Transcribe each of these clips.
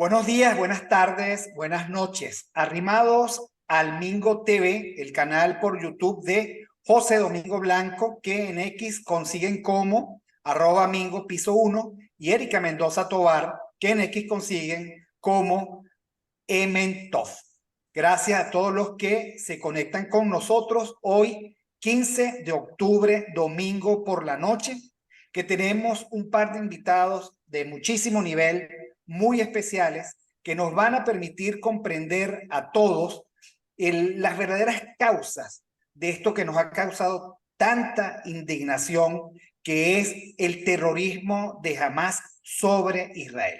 Buenos días, buenas tardes, buenas noches. Arrimados al Mingo TV, el canal por YouTube de José Domingo Blanco, que en X consiguen como @Mingo piso 1, y Erika Mendoza Tovar, que en X consiguen como Ementov. Gracias a todos los que se conectan con nosotros hoy, 15 de octubre, domingo por la noche, que tenemos un par de invitados de muchísimo nivel, muy especiales, que nos van a permitir comprender a todos las verdaderas causas de esto que nos ha causado tanta indignación, que es el terrorismo de Hamás sobre Israel.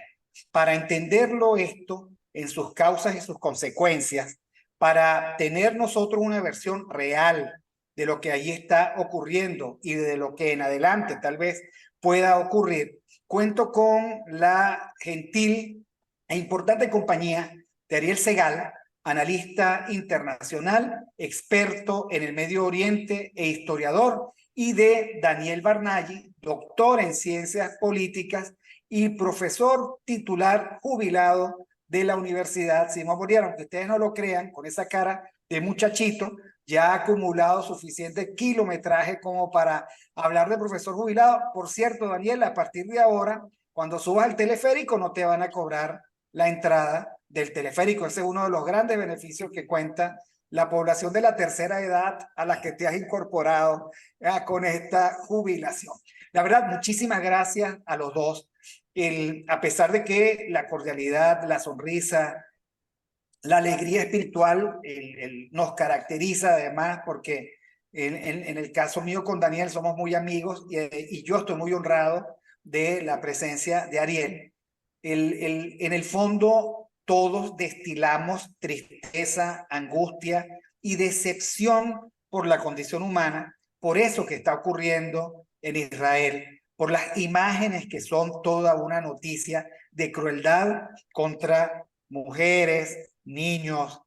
Para entenderlo esto en sus causas y sus consecuencias, para tener nosotros una versión real de lo que allí está ocurriendo y de lo que en adelante tal vez pueda ocurrir, cuento con la gentil e importante compañía de Ariel Segal, analista internacional, experto en el Medio Oriente e historiador, y de Daniel Barnaghi, doctor en ciencias políticas y profesor titular jubilado de la Universidad Simón Bolívar. Aunque ustedes no lo crean, con esa cara de muchachito, ya ha acumulado suficiente kilometraje como para hablar de profesor jubilado. Por cierto, Daniel, a partir de ahora, cuando subas al teleférico, no te van a cobrar la entrada del teleférico. Ese es uno de los grandes beneficios que cuenta la población de la tercera edad a la que te has incorporado con esta jubilación. La verdad, muchísimas gracias a los dos. A pesar de que la cordialidad, la sonrisa, la alegría espiritual nos caracteriza, además, porque en el caso mío con Daniel somos muy amigos, y yo estoy muy honrado de la presencia de Ariel. En el fondo, todos destilamos tristeza, angustia y decepción por la condición humana, por eso que está ocurriendo en Israel, por las imágenes que son toda una noticia de crueldad contra mujeres, niños,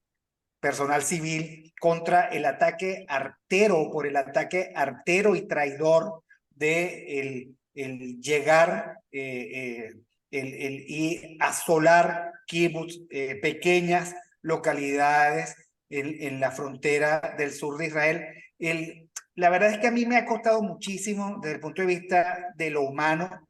personal civil, contra el ataque artero, por el ataque artero y traidor de el llegar y asolar kibbutz, pequeñas localidades en la frontera del sur de Israel. La verdad es que a mí me ha costado muchísimo, desde el punto de vista de lo humano,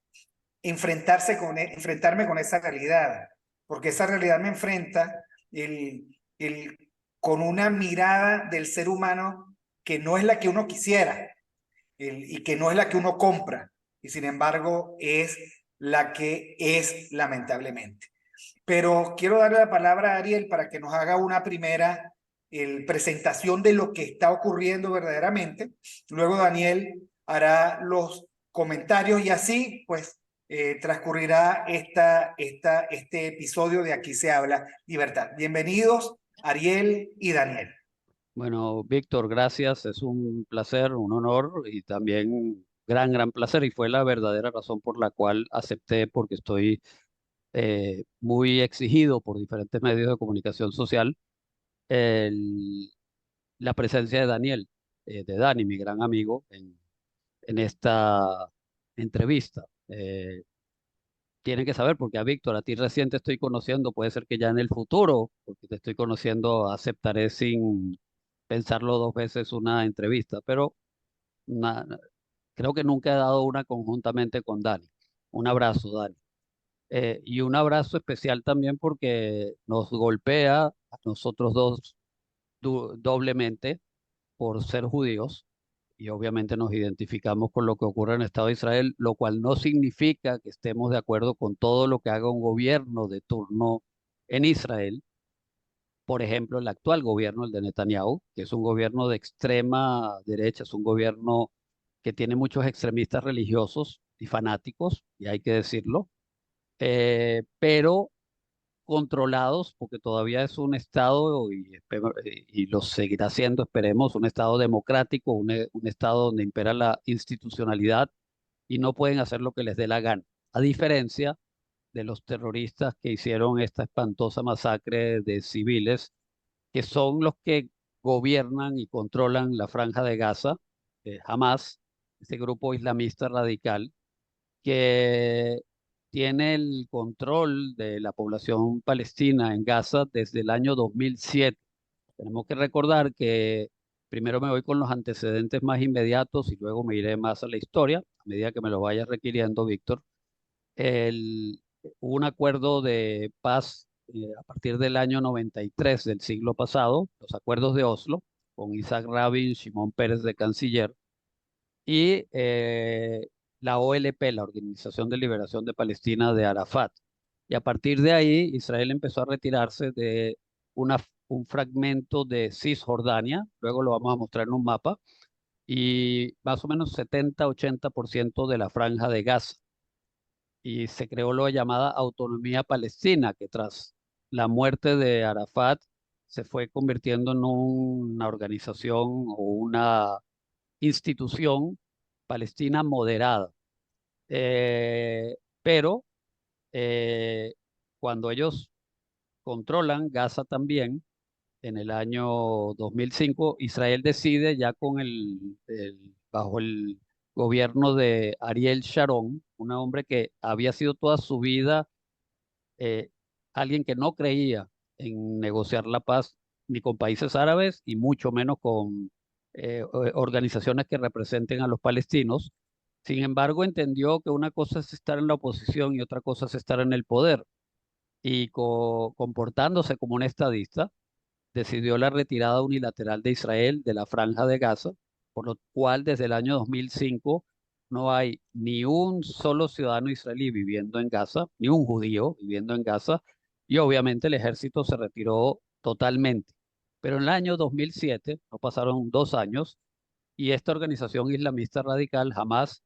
enfrentarme con esa realidad, porque esa realidad me enfrenta el, el, con una mirada del ser humano que no es la que uno quisiera, y que no es la que uno compra, y sin embargo es la que es, lamentablemente. Pero quiero darle la palabra a Ariel para que nos haga una primera presentación de lo que está ocurriendo verdaderamente. Luego Daniel hará los comentarios, y así pues transcurrirá este episodio de Aquí se habla libertad. Bienvenidos, Ariel y Daniel. Bueno, Víctor, gracias. Es un placer, un honor y también gran placer. Y fue la verdadera razón por la cual acepté, porque estoy muy exigido por diferentes medios de comunicación social, el- la presencia de Daniel, de Dani, mi gran amigo, en esta entrevista. Tienen que saber, porque a Víctor, a ti recién te estoy conociendo, puede ser que ya en el futuro, porque te estoy conociendo, aceptaré sin pensarlo dos veces una entrevista, pero na- creo que nunca he dado una conjuntamente con Dani. Un abrazo, Dani. Y un abrazo especial también porque nos golpea a nosotros dos doblemente por ser judíos, y obviamente nos identificamos con lo que ocurre en el Estado de Israel, lo cual no significa que estemos de acuerdo con todo lo que haga un gobierno de turno en Israel. Por ejemplo, el actual gobierno, el de Netanyahu, que es un gobierno de extrema derecha, es un gobierno que tiene muchos extremistas religiosos y fanáticos, y hay que decirlo, pero controlados, porque todavía es un Estado, y lo seguirá siendo, esperemos, un Estado democrático, un Estado donde impera la institucionalidad y no pueden hacer lo que les dé la gana, a diferencia de los terroristas que hicieron esta espantosa masacre de civiles, que son los que gobiernan y controlan la Franja de Gaza, Hamas, este grupo islamista radical, que tiene el control de la población palestina en Gaza desde el año 2007. Tenemos que recordar que primero me voy con los antecedentes más inmediatos y luego me iré más a la historia, a medida que me lo vaya requiriendo, Víctor. Hubo un acuerdo de paz a partir del año 93 del siglo pasado, los acuerdos de Oslo, con Isaac Rabin, Shimon Peres de canciller, y la OLP, la Organización de Liberación de Palestina de Arafat. Y a partir de ahí, Israel empezó a retirarse de un fragmento de Cisjordania, luego lo vamos a mostrar en un mapa, y más o menos 70-80% de la franja de Gaza. Y se creó lo llamada Autonomía Palestina, que tras la muerte de Arafat se fue convirtiendo en una organización o una institución palestina moderada. Pero cuando ellos controlan Gaza también, en el año 2005, Israel decide ya con bajo el gobierno de Ariel Sharon, un hombre que había sido toda su vida eh, alguien que no creía en negociar la paz ni con países árabes y mucho menos con organizaciones que representen a los palestinos. Sin embargo, entendió que una cosa es estar en la oposición y otra cosa es estar en el poder. Y comportándose como un estadista, decidió la retirada unilateral de Israel de la Franja de Gaza, por lo cual desde el año 2005 no hay ni un solo ciudadano israelí viviendo en Gaza, ni un judío viviendo en Gaza, y obviamente el ejército se retiró totalmente. Pero en el año 2007, no pasaron 2 años, y esta organización islamista radical jamás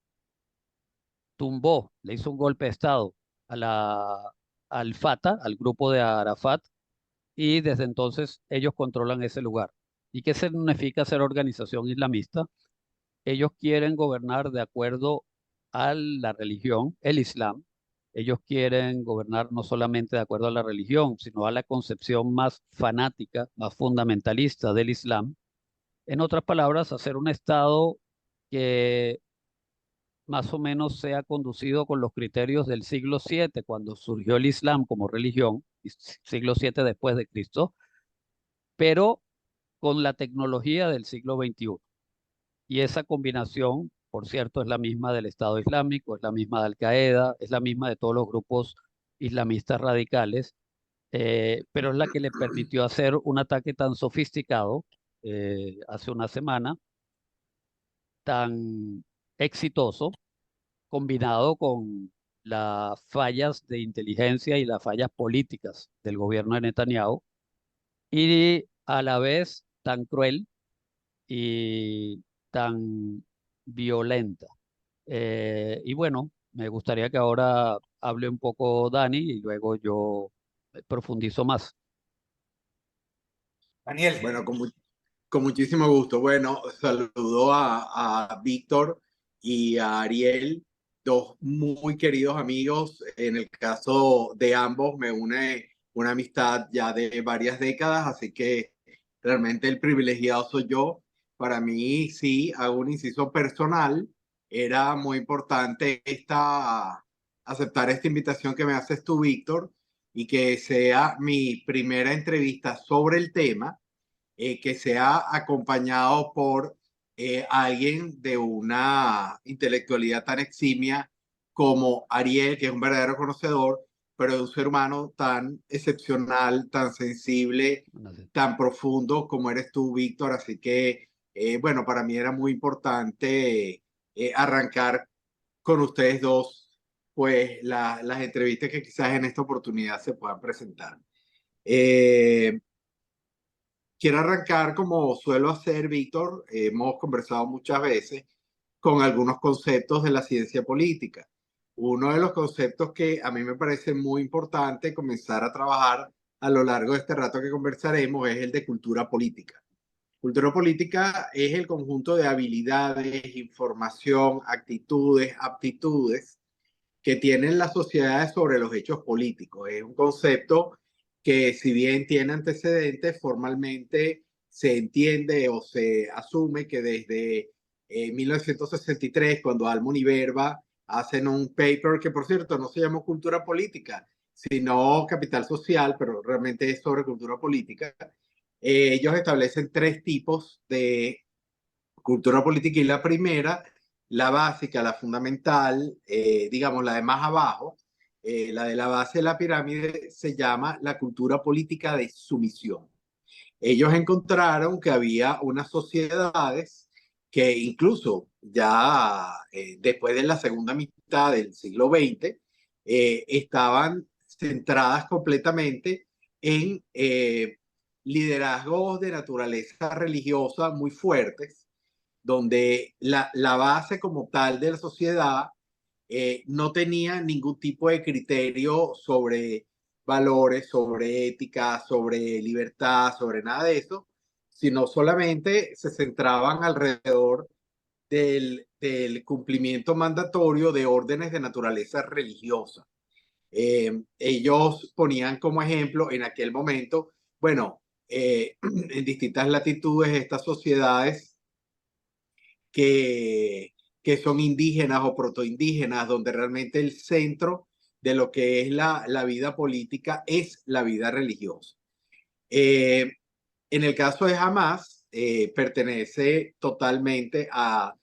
tumbó, le hizo un golpe de Estado a al Fatah, al grupo de Arafat, y desde entonces ellos controlan ese lugar. ¿Y qué significa ser organización islamista? Ellos quieren gobernar de acuerdo a la religión, el Islam. Ellos quieren gobernar no solamente de acuerdo a la religión, sino a la concepción más fanática, más fundamentalista del Islam. En otras palabras, hacer un Estado que más o menos sea conducido con los criterios del siglo VII, cuando surgió el Islam como religión, siglo VII después de Cristo, pero con la tecnología del siglo XXI. Y esa combinación, por cierto, es la misma del Estado Islámico, es la misma de Al-Qaeda, es la misma de todos los grupos islamistas radicales, pero es la que le permitió hacer un ataque tan sofisticado hace una semana, tan exitoso, combinado con las fallas de inteligencia y las fallas políticas del gobierno de Netanyahu, y a la vez tan cruel y tan violenta. Y bueno, me gustaría que ahora hable un poco Dani y luego yo profundizo más. Daniel. Bueno, con muchísimo gusto. Bueno, saludo a Víctor y a Ariel, dos muy queridos amigos. En el caso de ambos me une una amistad ya de varias décadas, así que realmente el privilegiado soy yo. Para mí, sí, hago un inciso personal. Era muy importante aceptar esta invitación que me haces tú, Víctor, y que sea mi primera entrevista sobre el tema, que sea acompañado por alguien de una intelectualidad tan eximia como Ariel, que es un verdadero conocedor, pero de un ser humano tan excepcional, tan sensible, tan profundo como eres tú, Víctor. Así que, bueno, para mí era muy importante arrancar con ustedes dos, pues las entrevistas que quizás en esta oportunidad se puedan presentar. Eh, Quiero arrancar como suelo hacer, Víctor. Hemos conversado muchas veces con algunos conceptos de la ciencia política. Uno de los conceptos que a mí me parece muy importante comenzar a trabajar a lo largo de este rato que conversaremos es el de cultura política. Cultura política es el conjunto de habilidades, información, actitudes, aptitudes que tienen las sociedades sobre los hechos políticos. Es un concepto que, si bien tiene antecedentes, formalmente se entiende o se asume que desde 1963, cuando Almon y Verba hacen un paper que, por cierto, no se llama cultura política, sino capital social, pero realmente es sobre cultura política. Ellos establecen 3 tipos de cultura política y la primera, la básica, la fundamental, digamos la de más abajo, la de la base de la pirámide se llama la cultura política de sumisión. Ellos encontraron que había unas sociedades que incluso ya después de la segunda mitad del siglo XX estaban centradas completamente en liderazgos de naturaleza religiosa muy fuertes, donde la base como tal de la sociedad no tenía ningún tipo de criterio sobre valores, sobre ética, sobre libertad, sobre nada de eso, sino solamente se centraban alrededor del cumplimiento mandatorio de órdenes de naturaleza religiosa. Ellos ponían como ejemplo en aquel momento, bueno, en distintas latitudes, estas sociedades que, que son indígenas o protoindígenas, donde realmente el centro de lo que es la vida política es la vida religiosa. En el caso de Hamas, pertenece totalmente a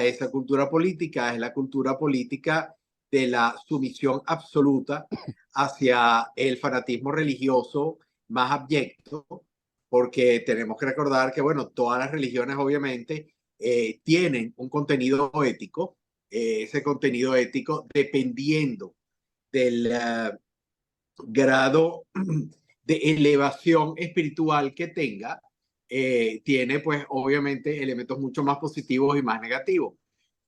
esa cultura política, es la cultura política de la sumisión absoluta hacia el fanatismo religioso más abyecto, porque tenemos que recordar que, bueno, todas las religiones obviamente tienen un contenido ético, ese contenido ético dependiendo del grado de elevación espiritual que tenga, tiene pues obviamente elementos mucho más positivos y más negativos.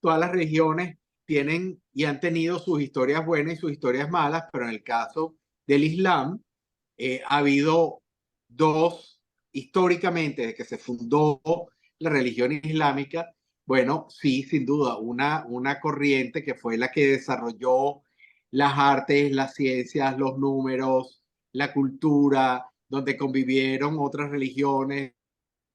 Todas las religiones tienen y han tenido sus historias buenas y sus historias malas, pero en el caso del Islam ha habido dos, históricamente, desde que se fundó la religión islámica, bueno, sí, sin duda, una corriente que fue la que desarrolló las artes, las ciencias, los números, la cultura, donde convivieron otras religiones,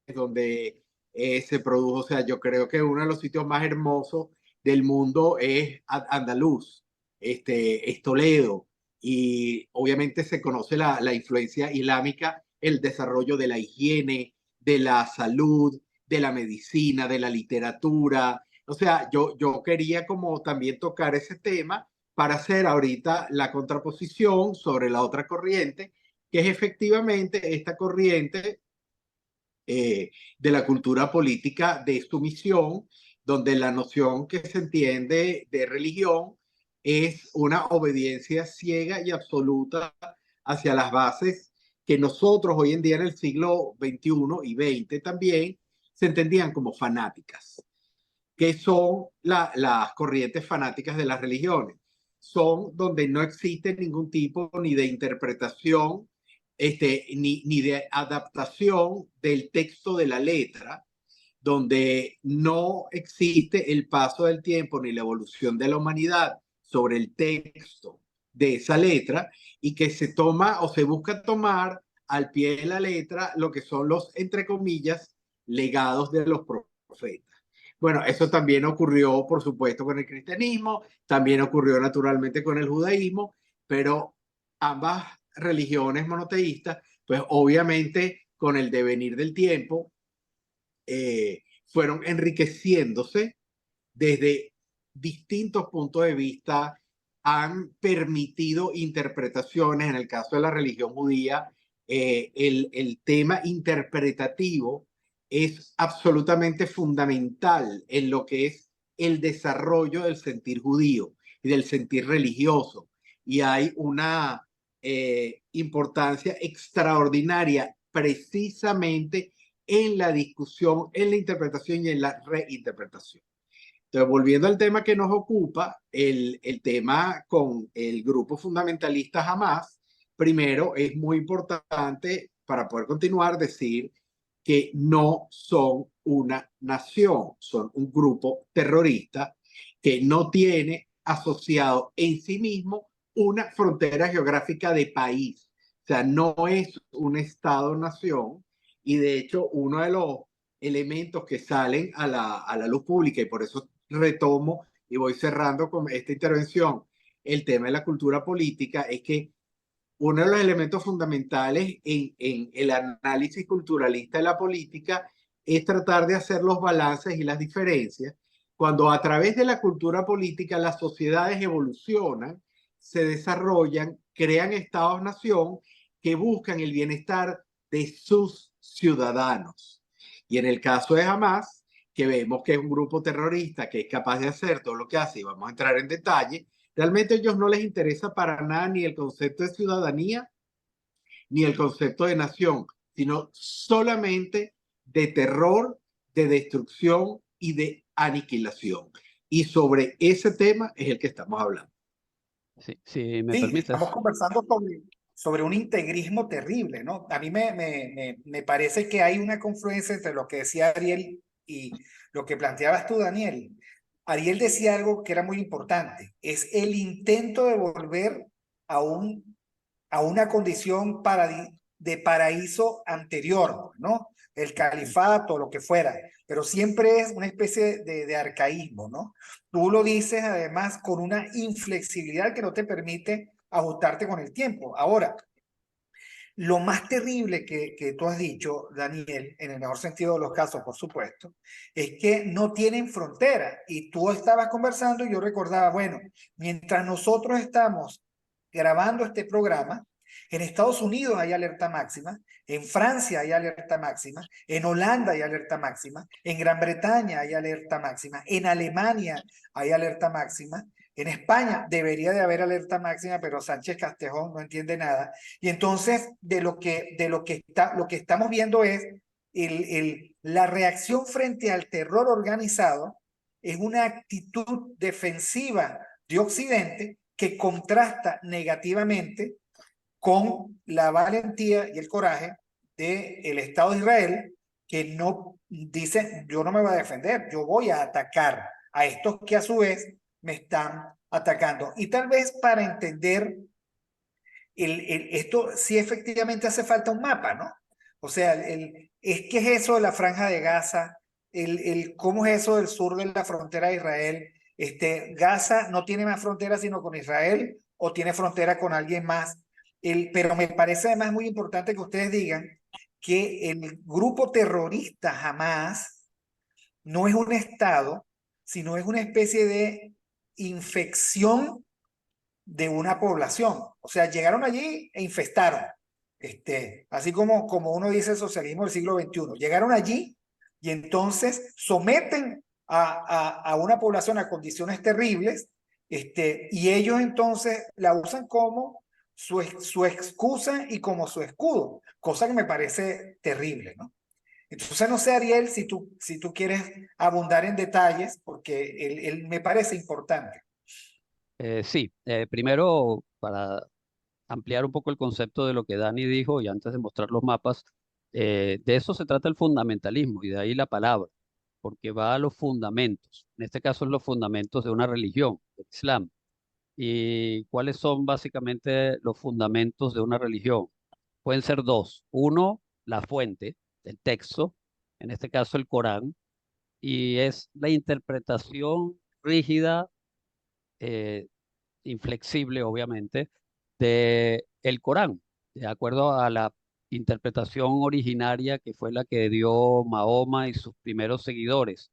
donde se produjo, o sea, yo creo que uno de los sitios más hermosos del mundo es Andaluz, es Toledo, y obviamente se conoce la influencia islámica, el desarrollo de la higiene, de la salud, de la medicina, de la literatura. O sea, yo quería como también tocar ese tema para hacer ahorita la contraposición sobre la otra corriente, que es efectivamente esta corriente de la cultura política de sumisión, donde la noción que se entiende de religión es una obediencia ciega y absoluta hacia las bases que nosotros hoy en día en el siglo XXI y XX también se entendían como fanáticas, que son las corrientes fanáticas de las religiones. Son donde no existe ningún tipo ni de interpretación ni de adaptación del texto de la letra, donde no existe el paso del tiempo ni la evolución de la humanidad sobre el texto de esa letra, y que se toma o se busca tomar al pie de la letra lo que son los, entre comillas, legados de los profetas. Bueno, eso también ocurrió, por supuesto, con el cristianismo, también ocurrió naturalmente con el judaísmo, pero ambas religiones monoteístas, pues obviamente con el devenir del tiempo, fueron enriqueciéndose desde distintos puntos de vista, han permitido interpretaciones. En el caso de la religión judía, el tema interpretativo es absolutamente fundamental en lo que es el desarrollo del sentir judío y del sentir religioso. Y hay una importancia extraordinaria precisamente en la discusión, en la interpretación y en la reinterpretación. Entonces, volviendo al tema que nos ocupa, el tema con el grupo fundamentalista Hamas, primero es muy importante para poder continuar decir que no son una nación, son un grupo terrorista que no tiene asociado en sí mismo una frontera geográfica de país. O sea, no es un Estado-nación, y de hecho uno de los elementos que salen a la luz pública, y por eso retomo y voy cerrando con esta intervención, el tema de la cultura política, es que uno de los elementos fundamentales en el análisis culturalista de la política es tratar de hacer los balances y las diferencias, cuando a través de la cultura política las sociedades evolucionan, se desarrollan, crean estados-nación que buscan el bienestar de sus ciudadanos. Y en el caso de Hamas, que vemos que es un grupo terrorista que es capaz de hacer todo lo que hace, y vamos a entrar en detalle, realmente a ellos no les interesa para nada ni el concepto de ciudadanía, ni el concepto de nación, sino solamente de terror, de destrucción y de aniquilación. Y sobre ese tema es el que estamos hablando. Sí, si me Sí, estamos permites. conversando sobre un integrismo terrible, ¿no? A mí me parece que hay una confluencia entre lo que decía Ariel y lo que planteabas tú, Daniel. Ariel decía algo que era muy importante, es el intento de volver a, a una condición de paraíso anterior, ¿no? El califato, lo que fuera, pero siempre es una especie de arcaísmo, ¿no? Tú lo dices además con una inflexibilidad que no te permite ajustarte con el tiempo. Ahora, lo más terrible que tú has dicho, Daniel, en el mejor sentido de los casos, por supuesto, es que no tienen frontera. Y tú estabas conversando y yo recordaba, bueno, mientras nosotros estamos grabando este programa, en Estados Unidos hay alerta máxima, en Francia hay alerta máxima, en Holanda hay alerta máxima, en Gran Bretaña hay alerta máxima, en Alemania hay alerta máxima, en España debería de haber alerta máxima, pero Sánchez Castejón no entiende nada. Y entonces lo que estamos viendo es la reacción frente al terror organizado es una actitud defensiva de Occidente que contrasta negativamente con la valentía y el coraje del Estado de Israel, que no dice, yo no me voy a defender, yo voy a atacar a estos que a su vez me están atacando. Y tal vez para entender esto sí efectivamente hace falta un mapa, ¿no? O sea, ¿qué es eso de la Franja de Gaza? ¿Cómo es eso del sur de la frontera de Israel? Gaza no tiene más frontera sino con Israel o tiene frontera con alguien más. Pero me parece además muy importante que ustedes digan que el grupo terrorista Hamas no es un estado, sino es una especie de infección de una población. O sea, llegaron allí e infestaron. Así como uno dice el socialismo del siglo XXI. Llegaron allí y entonces someten a una población a condiciones terribles, y ellos entonces la usan como su excusa y como su escudo, cosa que me parece terrible, ¿no? Entonces no sé, Ariel, si tú quieres abundar en detalles, porque él me parece importante. Sí, primero para ampliar un poco el concepto de lo que Dani dijo y antes de mostrar los mapas, de eso se trata el fundamentalismo y de ahí la palabra, porque va a los fundamentos. En este caso, los fundamentos de una religión, el Islam. ¿Y cuáles son básicamente los fundamentos de una religión? Pueden ser dos. Uno, la fuente, el texto, en este caso el Corán, y es la interpretación rígida, eh, inflexible, obviamente, de el Corán, de acuerdo a la interpretación originaria que fue la que dio Mahoma y sus primeros seguidores.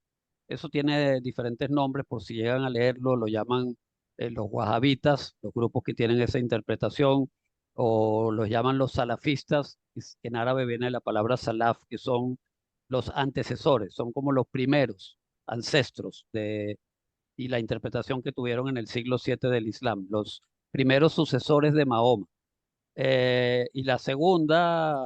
Eso tiene diferentes nombres, por si llegan a leerlo, lo llaman los wahabitas, los grupos que tienen esa interpretación, o los llaman los salafistas, que en árabe viene la palabra salaf, que son los antecesores, son como los primeros ancestros y la interpretación que tuvieron en el siglo VII del Islam, los primeros sucesores de Mahoma. Y la segunda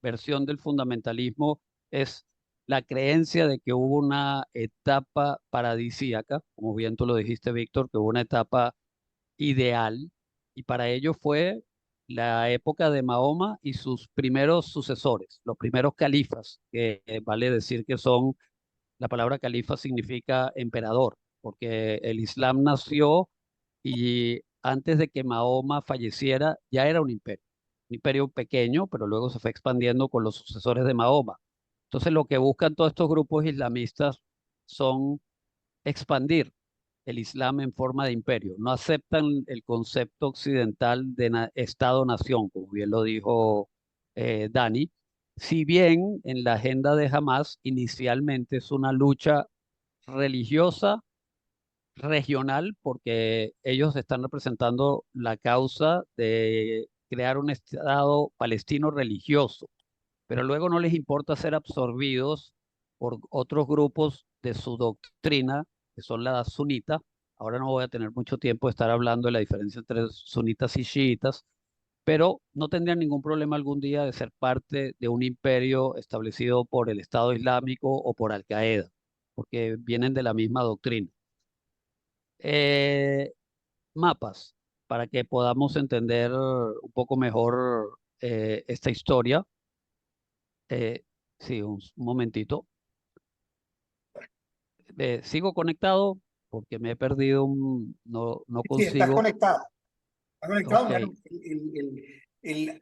versión del fundamentalismo es la creencia de que hubo una etapa paradisíaca, como bien tú lo dijiste, Víctor, que hubo una etapa ideal, y para ello fue la época de Mahoma y sus primeros sucesores, los primeros califas, que vale decir que son, la palabra califa significa emperador, porque el Islam nació y antes de que Mahoma falleciera ya era un imperio pequeño, pero luego se fue expandiendo con los sucesores de Mahoma. Entonces lo que buscan todos estos grupos islamistas son expandir el Islam en forma de imperio. No aceptan el concepto occidental de Estado-nación, como bien lo dijo Dani. Si bien en la agenda de Hamas inicialmente es una lucha religiosa regional, porque ellos están representando la causa de crear un Estado palestino religioso, pero luego no les importa ser absorbidos por otros grupos de su doctrina, que son las sunitas. Ahora no voy a tener mucho tiempo de estar hablando de la diferencia entre sunitas y chiitas, pero no tendrían ningún problema algún día de ser parte de un imperio establecido por el Estado Islámico o por Al Qaeda, porque vienen de la misma doctrina. Eh, Mapas, para que podamos entender un poco mejor esta historia. Eh, sí, un momentito. Sigo conectado porque me he perdido no Sí, estás consigo. conectado. Estás conectado. Ok, Bueno,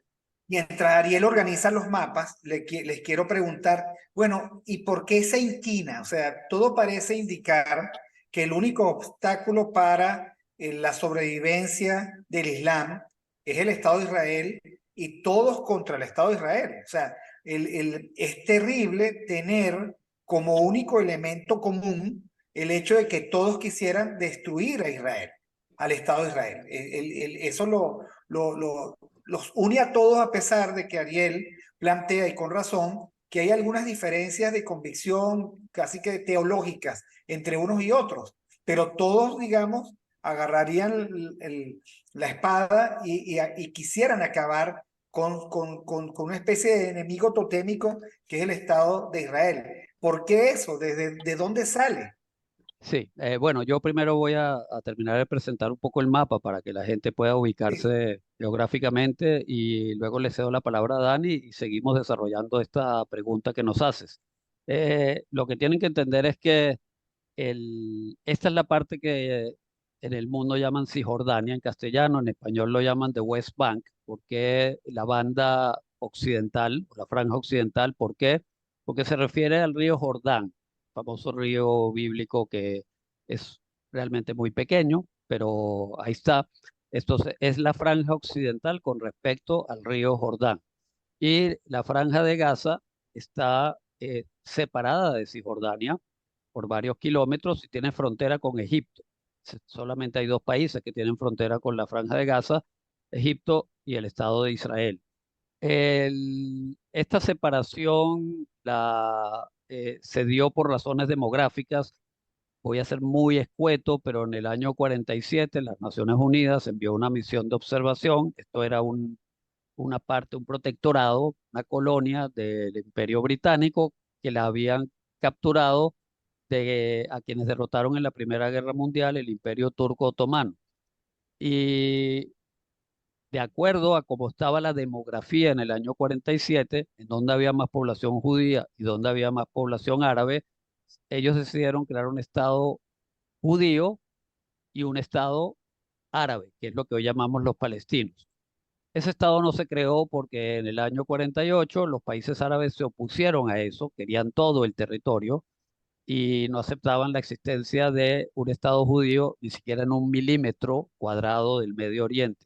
mientras Ariel organiza los mapas, les quiero preguntar, bueno, ¿y por qué se inquina? O sea, todo parece indicar que el único obstáculo para la sobrevivencia del Islam es el Estado de Israel y todos contra el Estado de Israel. O sea, es terrible tener como único elemento común el hecho de que todos quisieran destruir a Israel, al Estado de Israel. Eso los une a todos, a pesar de que Ariel plantea, y con razón, que hay algunas diferencias de convicción casi que teológicas entre unos y otros, pero todos, digamos, agarrarían la espada y quisieran acabar con una especie de enemigo totémico que es el Estado de Israel. ¿Por qué eso? ¿De dónde sale? sí. Bueno, yo primero voy a terminar de presentar un poco el mapa para que la gente pueda Sí. ubicarse geográficamente y luego le cedo la palabra a Dani y seguimos desarrollando esta pregunta que nos haces. Lo que tienen que entender es que esta es la parte que en el mundo llaman Cisjordania en castellano, en español lo llaman The West Bank, porque la banda occidental, o la franja occidental, ¿por qué? Porque se refiere al río Jordán, famoso río bíblico que es realmente muy pequeño, pero ahí está. Esto es la franja occidental con respecto al río Jordán. Y la franja de Gaza está separada de Cisjordania por varios kilómetros y tiene frontera con Egipto. Solamente hay dos países que tienen frontera con la Franja de Gaza, Egipto y el Estado de Israel. Esta separación se dio por razones demográficas. Voy a ser muy escueto, pero en el año 47 las Naciones Unidas envió una misión de observación. Esto era una parte, un protectorado, una colonia del Imperio Británico que la habían capturado a quienes derrotaron en la Primera Guerra Mundial el Imperio Turco Otomano. Y de acuerdo a cómo estaba la demografía en el año 47, en donde había más población judía y donde había más población árabe, ellos decidieron crear un Estado judío y un Estado árabe, que es lo que hoy llamamos los palestinos. Ese Estado no se creó porque en el año 48 los países árabes se opusieron a eso, querían todo el territorio y no aceptaban la existencia de un Estado judío ni siquiera en un milímetro cuadrado del Medio Oriente.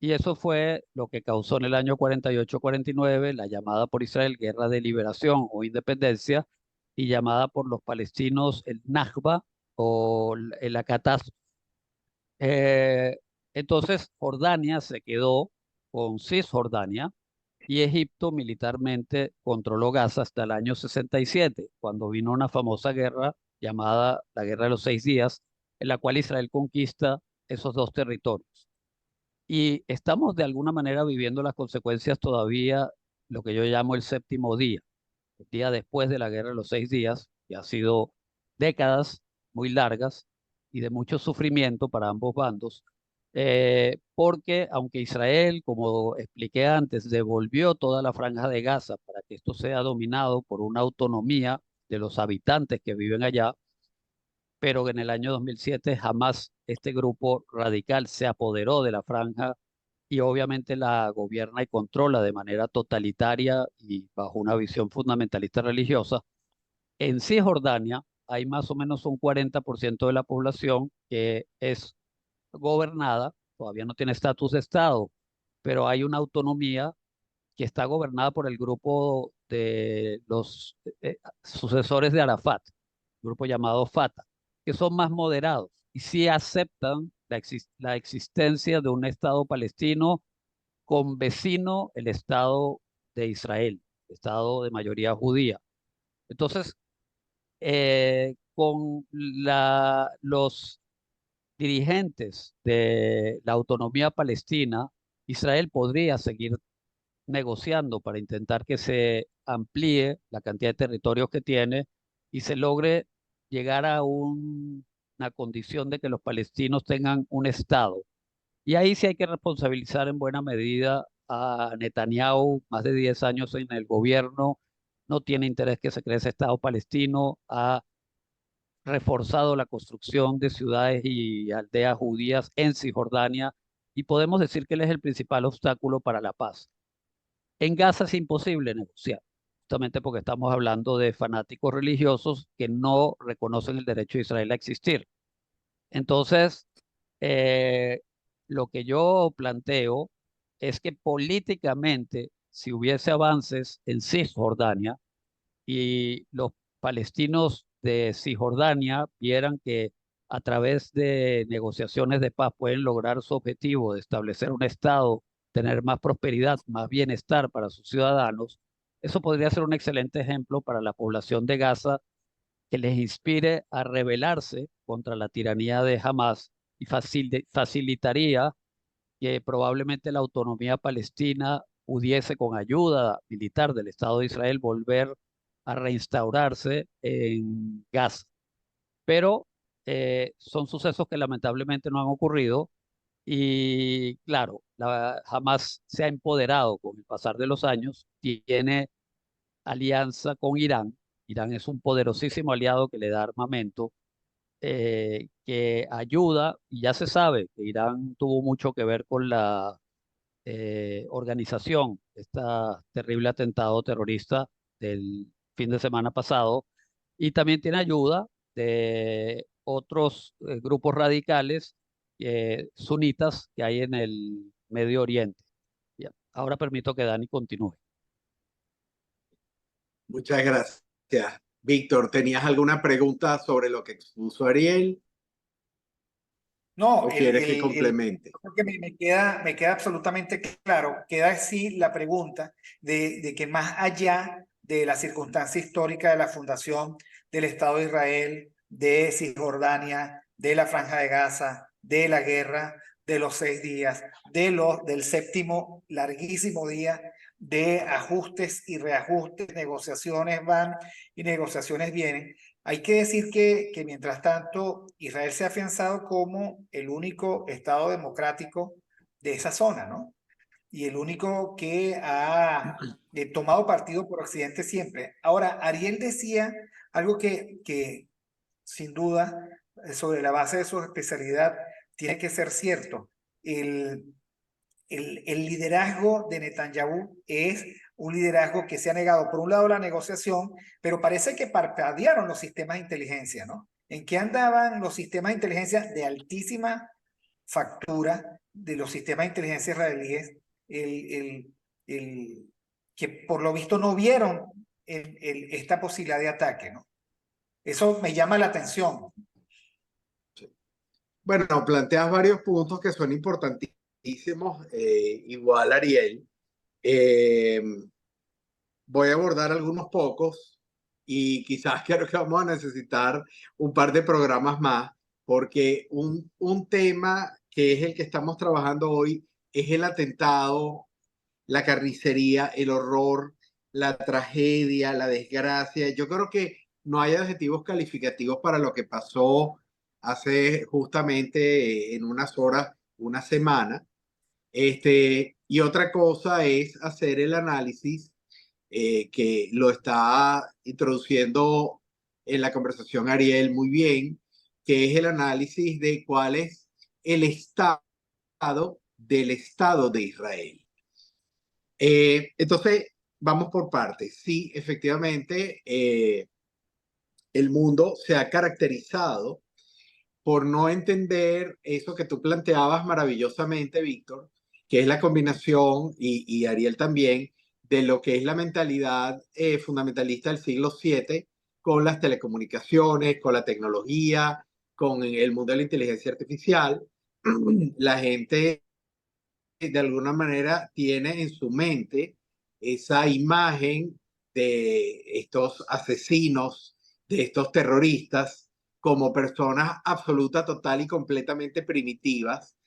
Y eso fue lo que causó en el año 48-49 la llamada por Israel Guerra de Liberación o Independencia y llamada por los palestinos el Nakba o el Akataz. Eh, entonces Jordania se quedó con Cisjordania y Egipto militarmente controló Gaza hasta el año 67, cuando vino una famosa guerra llamada la Guerra de los 6 días, en la cual Israel conquista esos dos territorios. Y estamos de alguna manera viviendo las consecuencias todavía, lo que yo llamo el séptimo día, el día después de la Guerra de los 6 días, que ha sido décadas muy largas y de mucho sufrimiento para ambos bandos, porque aunque Israel, como expliqué antes, devolvió toda la franja de Gaza para que esto sea dominado por una autonomía de los habitantes que viven allá, pero en el año 2007 jamás este grupo radical se apoderó de la franja y obviamente la gobierna y controla de manera totalitaria y bajo una visión fundamentalista religiosa. En Cisjordania hay más o menos un 40% de la población que es gobernada, todavía no tiene estatus de Estado, pero hay una autonomía que está gobernada por el grupo de los sucesores de Arafat, grupo llamado Fatah, que son más moderados y sí aceptan la existencia de un Estado palestino con vecino el Estado de Israel, Estado de mayoría judía. Entonces, con los dirigentes de la autonomía palestina, Israel podría seguir negociando para intentar que se amplíe la cantidad de territorios que tiene y se logre llegar a una condición de que los palestinos tengan un Estado. Y ahí sí hay que responsabilizar en buena medida a Netanyahu, más de 10 años en el gobierno, no tiene interés que se cree ese Estado palestino, ha reforzado la construcción de ciudades y aldeas judías en Cisjordania y podemos decir que él es el principal obstáculo para la paz. En Gaza es imposible negociar, justamente porque estamos hablando de fanáticos religiosos que no reconocen el derecho de Israel a existir. Entonces, eh, lo que yo planteo es que políticamente, si hubiese avances en Cisjordania y los palestinos de Cisjordania vieran que a través de negociaciones de paz pueden lograr su objetivo de establecer un Estado, tener más prosperidad, más bienestar para sus ciudadanos, eso podría ser un excelente ejemplo para la población de Gaza que les inspire a rebelarse contra la tiranía de Hamas y facilitaría que probablemente la autonomía palestina pudiese, con ayuda militar del Estado de Israel, volver a reinstaurarse en Gaza. Pero son sucesos que lamentablemente no han ocurrido y claro, Hamas se ha empoderado con el pasar de los años, tiene alianza con Irán. Irán es un poderosísimo aliado que le da armamento, que ayuda, y ya se sabe que Irán tuvo mucho que ver con la organización, este terrible atentado terrorista del fin de semana pasado, y también tiene ayuda de otros grupos radicales sunitas que hay en el Medio Oriente. Ya, ahora permito que Dani continúe. Muchas gracias. Víctor, ¿tenías alguna pregunta sobre lo que expuso Ariel No, o quieres que complemente? creo que me queda absolutamente claro. Queda así la pregunta de que más allá de la circunstancia histórica de la fundación del Estado de Israel, de Cisjordania, de la Franja de Gaza, de la guerra de los 6 días, del séptimo larguísimo día de ajustes y reajustes, negociaciones van y negociaciones vienen. Hay que decir que mientras tanto Israel se ha afianzado como el único Estado democrático de esa zona, ¿no? Y el único que ha tomado partido por Occidente siempre. Ahora, Ariel decía algo que sin duda, sobre la base de su especialidad, tiene que ser cierto. El, el liderazgo de Netanyahu es un liderazgo que se ha negado, por un lado, la negociación, pero parece que parpadearon los sistemas de inteligencia, ¿no? ¿En qué andaban los sistemas de inteligencia de altísima factura de los sistemas de inteligencia israelíes? Que por lo visto no vieron esta posibilidad de ataque, ¿no? Eso me llama la atención. Bueno, planteas varios puntos que son importantísimos. Igual, Ariel. Eh, Voy a abordar algunos pocos y quizás creo que vamos a necesitar un par de programas más porque un tema que es el que estamos trabajando hoy es el atentado, la carnicería, el horror, la tragedia, la desgracia. Yo creo que no hay adjetivos calificativos para lo que pasó hace justamente en unas horas, una semana. Y otra cosa es hacer el análisis que lo está introduciendo en la conversación Ariel muy bien, que es el análisis de cuál es el estado del Estado de Israel. Entonces, vamos por partes. Sí, efectivamente, el mundo se ha caracterizado por no entender eso que tú planteabas maravillosamente, Víctor, que es la combinación, y Ariel también, de lo que es la mentalidad fundamentalista del siglo VII con las telecomunicaciones, con la tecnología, con el mundo de la inteligencia artificial. La gente de alguna manera tiene en su mente esa imagen de estos asesinos, de estos terroristas, como personas absoluta, total y completamente primitivas,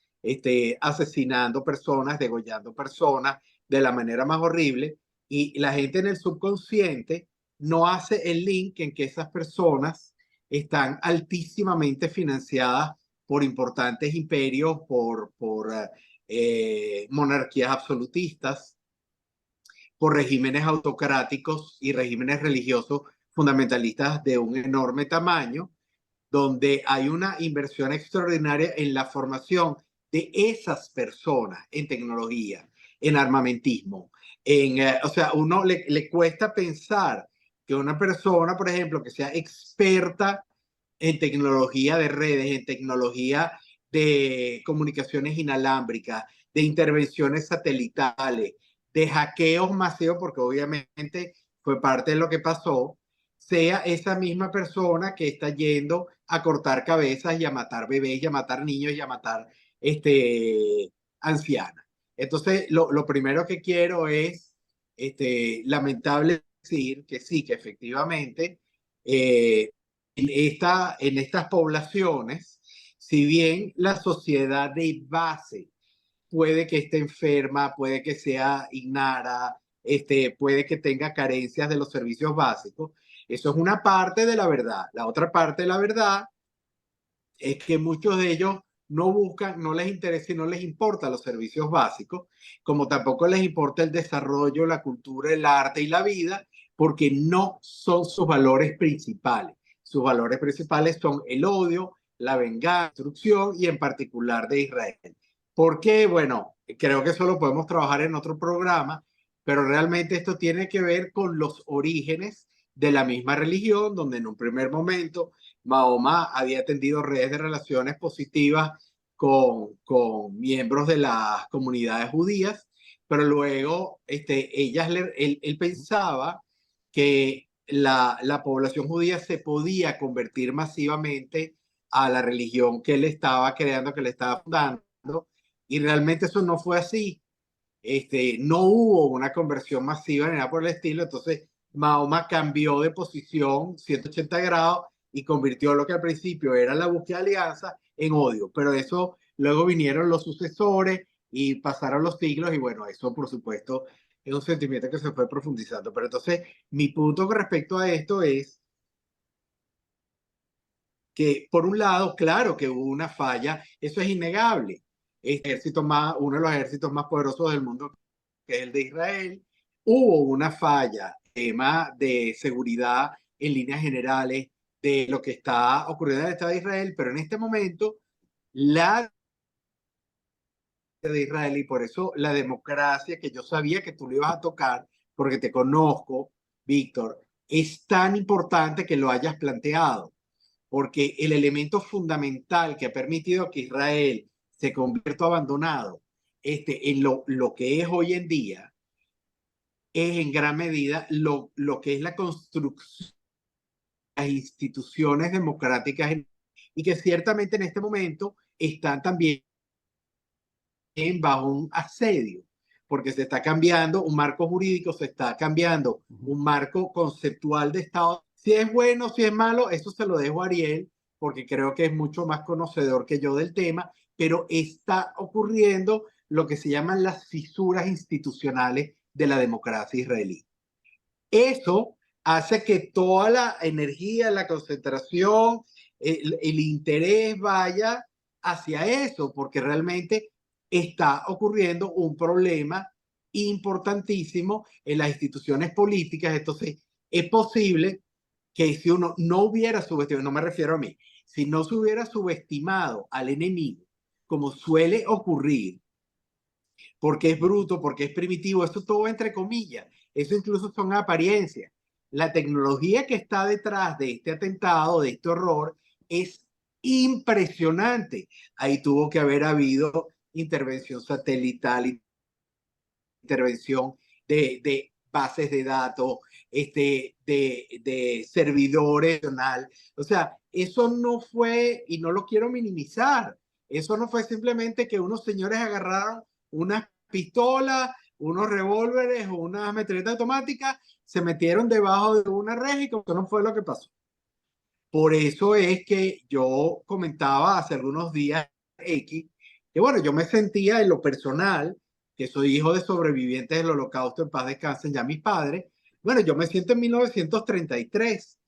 asesinando personas, degollando personas de la manera más horrible, y la gente en el subconsciente no hace el link en que esas personas están altísimamente financiadas por importantes imperios, por monarquías absolutistas, por regímenes autocráticos y regímenes religiosos fundamentalistas de un enorme tamaño, donde hay una inversión extraordinaria en la formación de esas personas en tecnología, en armamentismo. O sea, uno le cuesta pensar que una persona, por ejemplo, que sea experta en tecnología de redes, en tecnología de comunicaciones inalámbricas, de intervenciones satelitales, de hackeos masivos, porque obviamente fue parte de lo que pasó, sea esa misma persona que está yendo a cortar cabezas y a matar bebés y a matar niños y a matar ancianas. Entonces, lo primero que quiero es, lamentable decir que sí, que efectivamente en estas poblaciones, si bien la sociedad de base puede que esté enferma, puede que sea ignara, puede que tenga carencias de los servicios básicos, eso es una parte de la verdad. La otra parte de la verdad es que muchos de ellos no buscan, no les interesa y no les importa los servicios básicos, como tampoco les importa el desarrollo, la cultura, el arte y la vida, porque no son sus valores principales. Sus valores principales son el odio, la venganza, la destrucción y en particular de Israel. ¿Por qué? Bueno, creo que eso lo podemos trabajar en otro programa, pero realmente esto tiene que ver con los orígenes de la misma religión, donde en un primer momento Mahoma había tendido redes de relaciones positivas con miembros de las comunidades judías, pero luego él pensaba que la población judía se podía convertir masivamente a la religión que él estaba creando, que él estaba fundando, y realmente eso no fue así. No hubo una conversión masiva ni nada por el estilo, entonces Mahoma cambió de posición 180 grados y convirtió lo que al principio era la búsqueda de alianza en odio, pero eso luego vinieron los sucesores y pasaron los siglos y bueno, eso por supuesto es un sentimiento que se fue profundizando, pero entonces mi punto con respecto a esto es que por un lado, claro que hubo una falla, eso es innegable. Uno de los ejércitos más poderosos del mundo, que es el de Israel, hubo una falla, tema de seguridad en líneas generales de lo que está ocurriendo en el Estado de Israel, pero en este momento la de Israel y por eso la democracia, que yo sabía que tú lo ibas a tocar, porque te conozco, Víctor, es tan importante que lo hayas planteado porque el elemento fundamental que ha permitido que Israel se convierta abandonado en lo que es hoy en día es en gran medida lo que es la construcción de las instituciones democráticas y que ciertamente en este momento están también bajo un asedio, porque se está cambiando un marco jurídico, se está cambiando un marco conceptual de Estado. Si es bueno, si es malo, eso se lo dejo a Ariel, porque creo que es mucho más conocedor que yo del tema, pero está ocurriendo lo que se llaman las fisuras institucionales de la democracia israelí. Eso hace que toda la energía, la concentración, el interés vaya hacia eso, porque realmente está ocurriendo un problema importantísimo en las instituciones políticas. Entonces, es posible que si uno no hubiera subestimado, no me refiero a mí, si no se hubiera subestimado al enemigo, como suele ocurrir, porque es bruto, porque es primitivo, eso todo entre comillas, eso incluso son apariencias. la tecnología que está detrás de este atentado, de este horror, es impresionante. Ahí tuvo que haber habido intervención satelital, intervención de bases de datos, de servidores. O sea, eso no fue, y no lo quiero minimizar, eso no fue simplemente que unos señores agarraron unas pistolas, unos revólveres o unas metralletas automáticas, se metieron debajo de una reja y eso no fue lo que pasó. Por eso es que yo comentaba hace algunos días X, que bueno, yo me sentía en lo personal, que soy hijo de sobrevivientes del Holocausto, en paz descansen ya mis padres. Bueno, yo me siento en 1933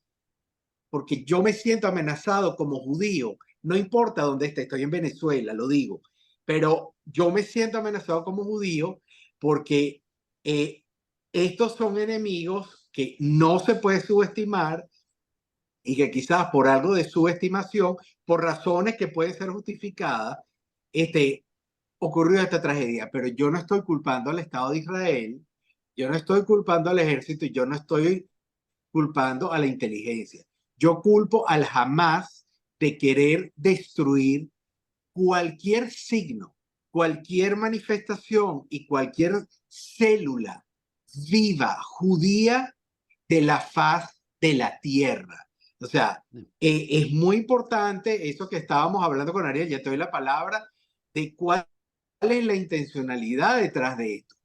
porque yo me siento amenazado como judío, no importa dónde esté, estoy en Venezuela, lo digo, pero yo me siento amenazado como judío porque eh, estos son enemigos que no se puede subestimar y que quizás por algo de subestimación, por razones que pueden ser justificadas, este, ocurrió esta tragedia. Pero yo no estoy culpando al Estado de Israel, yo no estoy culpando al ejército y yo no estoy culpando a la inteligencia. Yo culpo al Hamas de querer destruir cualquier signo, cualquier manifestación y cualquier célula viva judía de la faz de la tierra. O sea, es muy importante eso que estábamos hablando con Ariel, ya te doy la palabra, de cuál es la intencionalidad detrás de esto.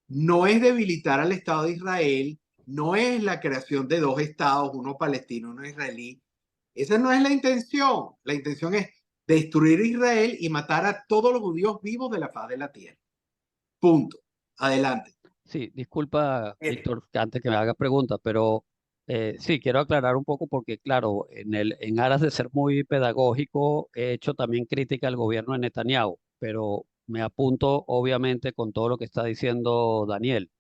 No es debilitar al Estado de Israel, no es la creación de dos estados, uno palestino, uno israelí. Esa no es la intención. La intención es destruir Israel y matar a todos los judíos vivos de la faz de la tierra. Punto. Adelante. Sí, disculpa, Bien. Víctor, que antes que me hagas preguntas, pero sí, quiero aclarar un poco porque, claro, en aras de ser muy pedagógico, he hecho también crítica al gobierno de Netanyahu, pero me apunto obviamente con todo lo que está diciendo Daniel.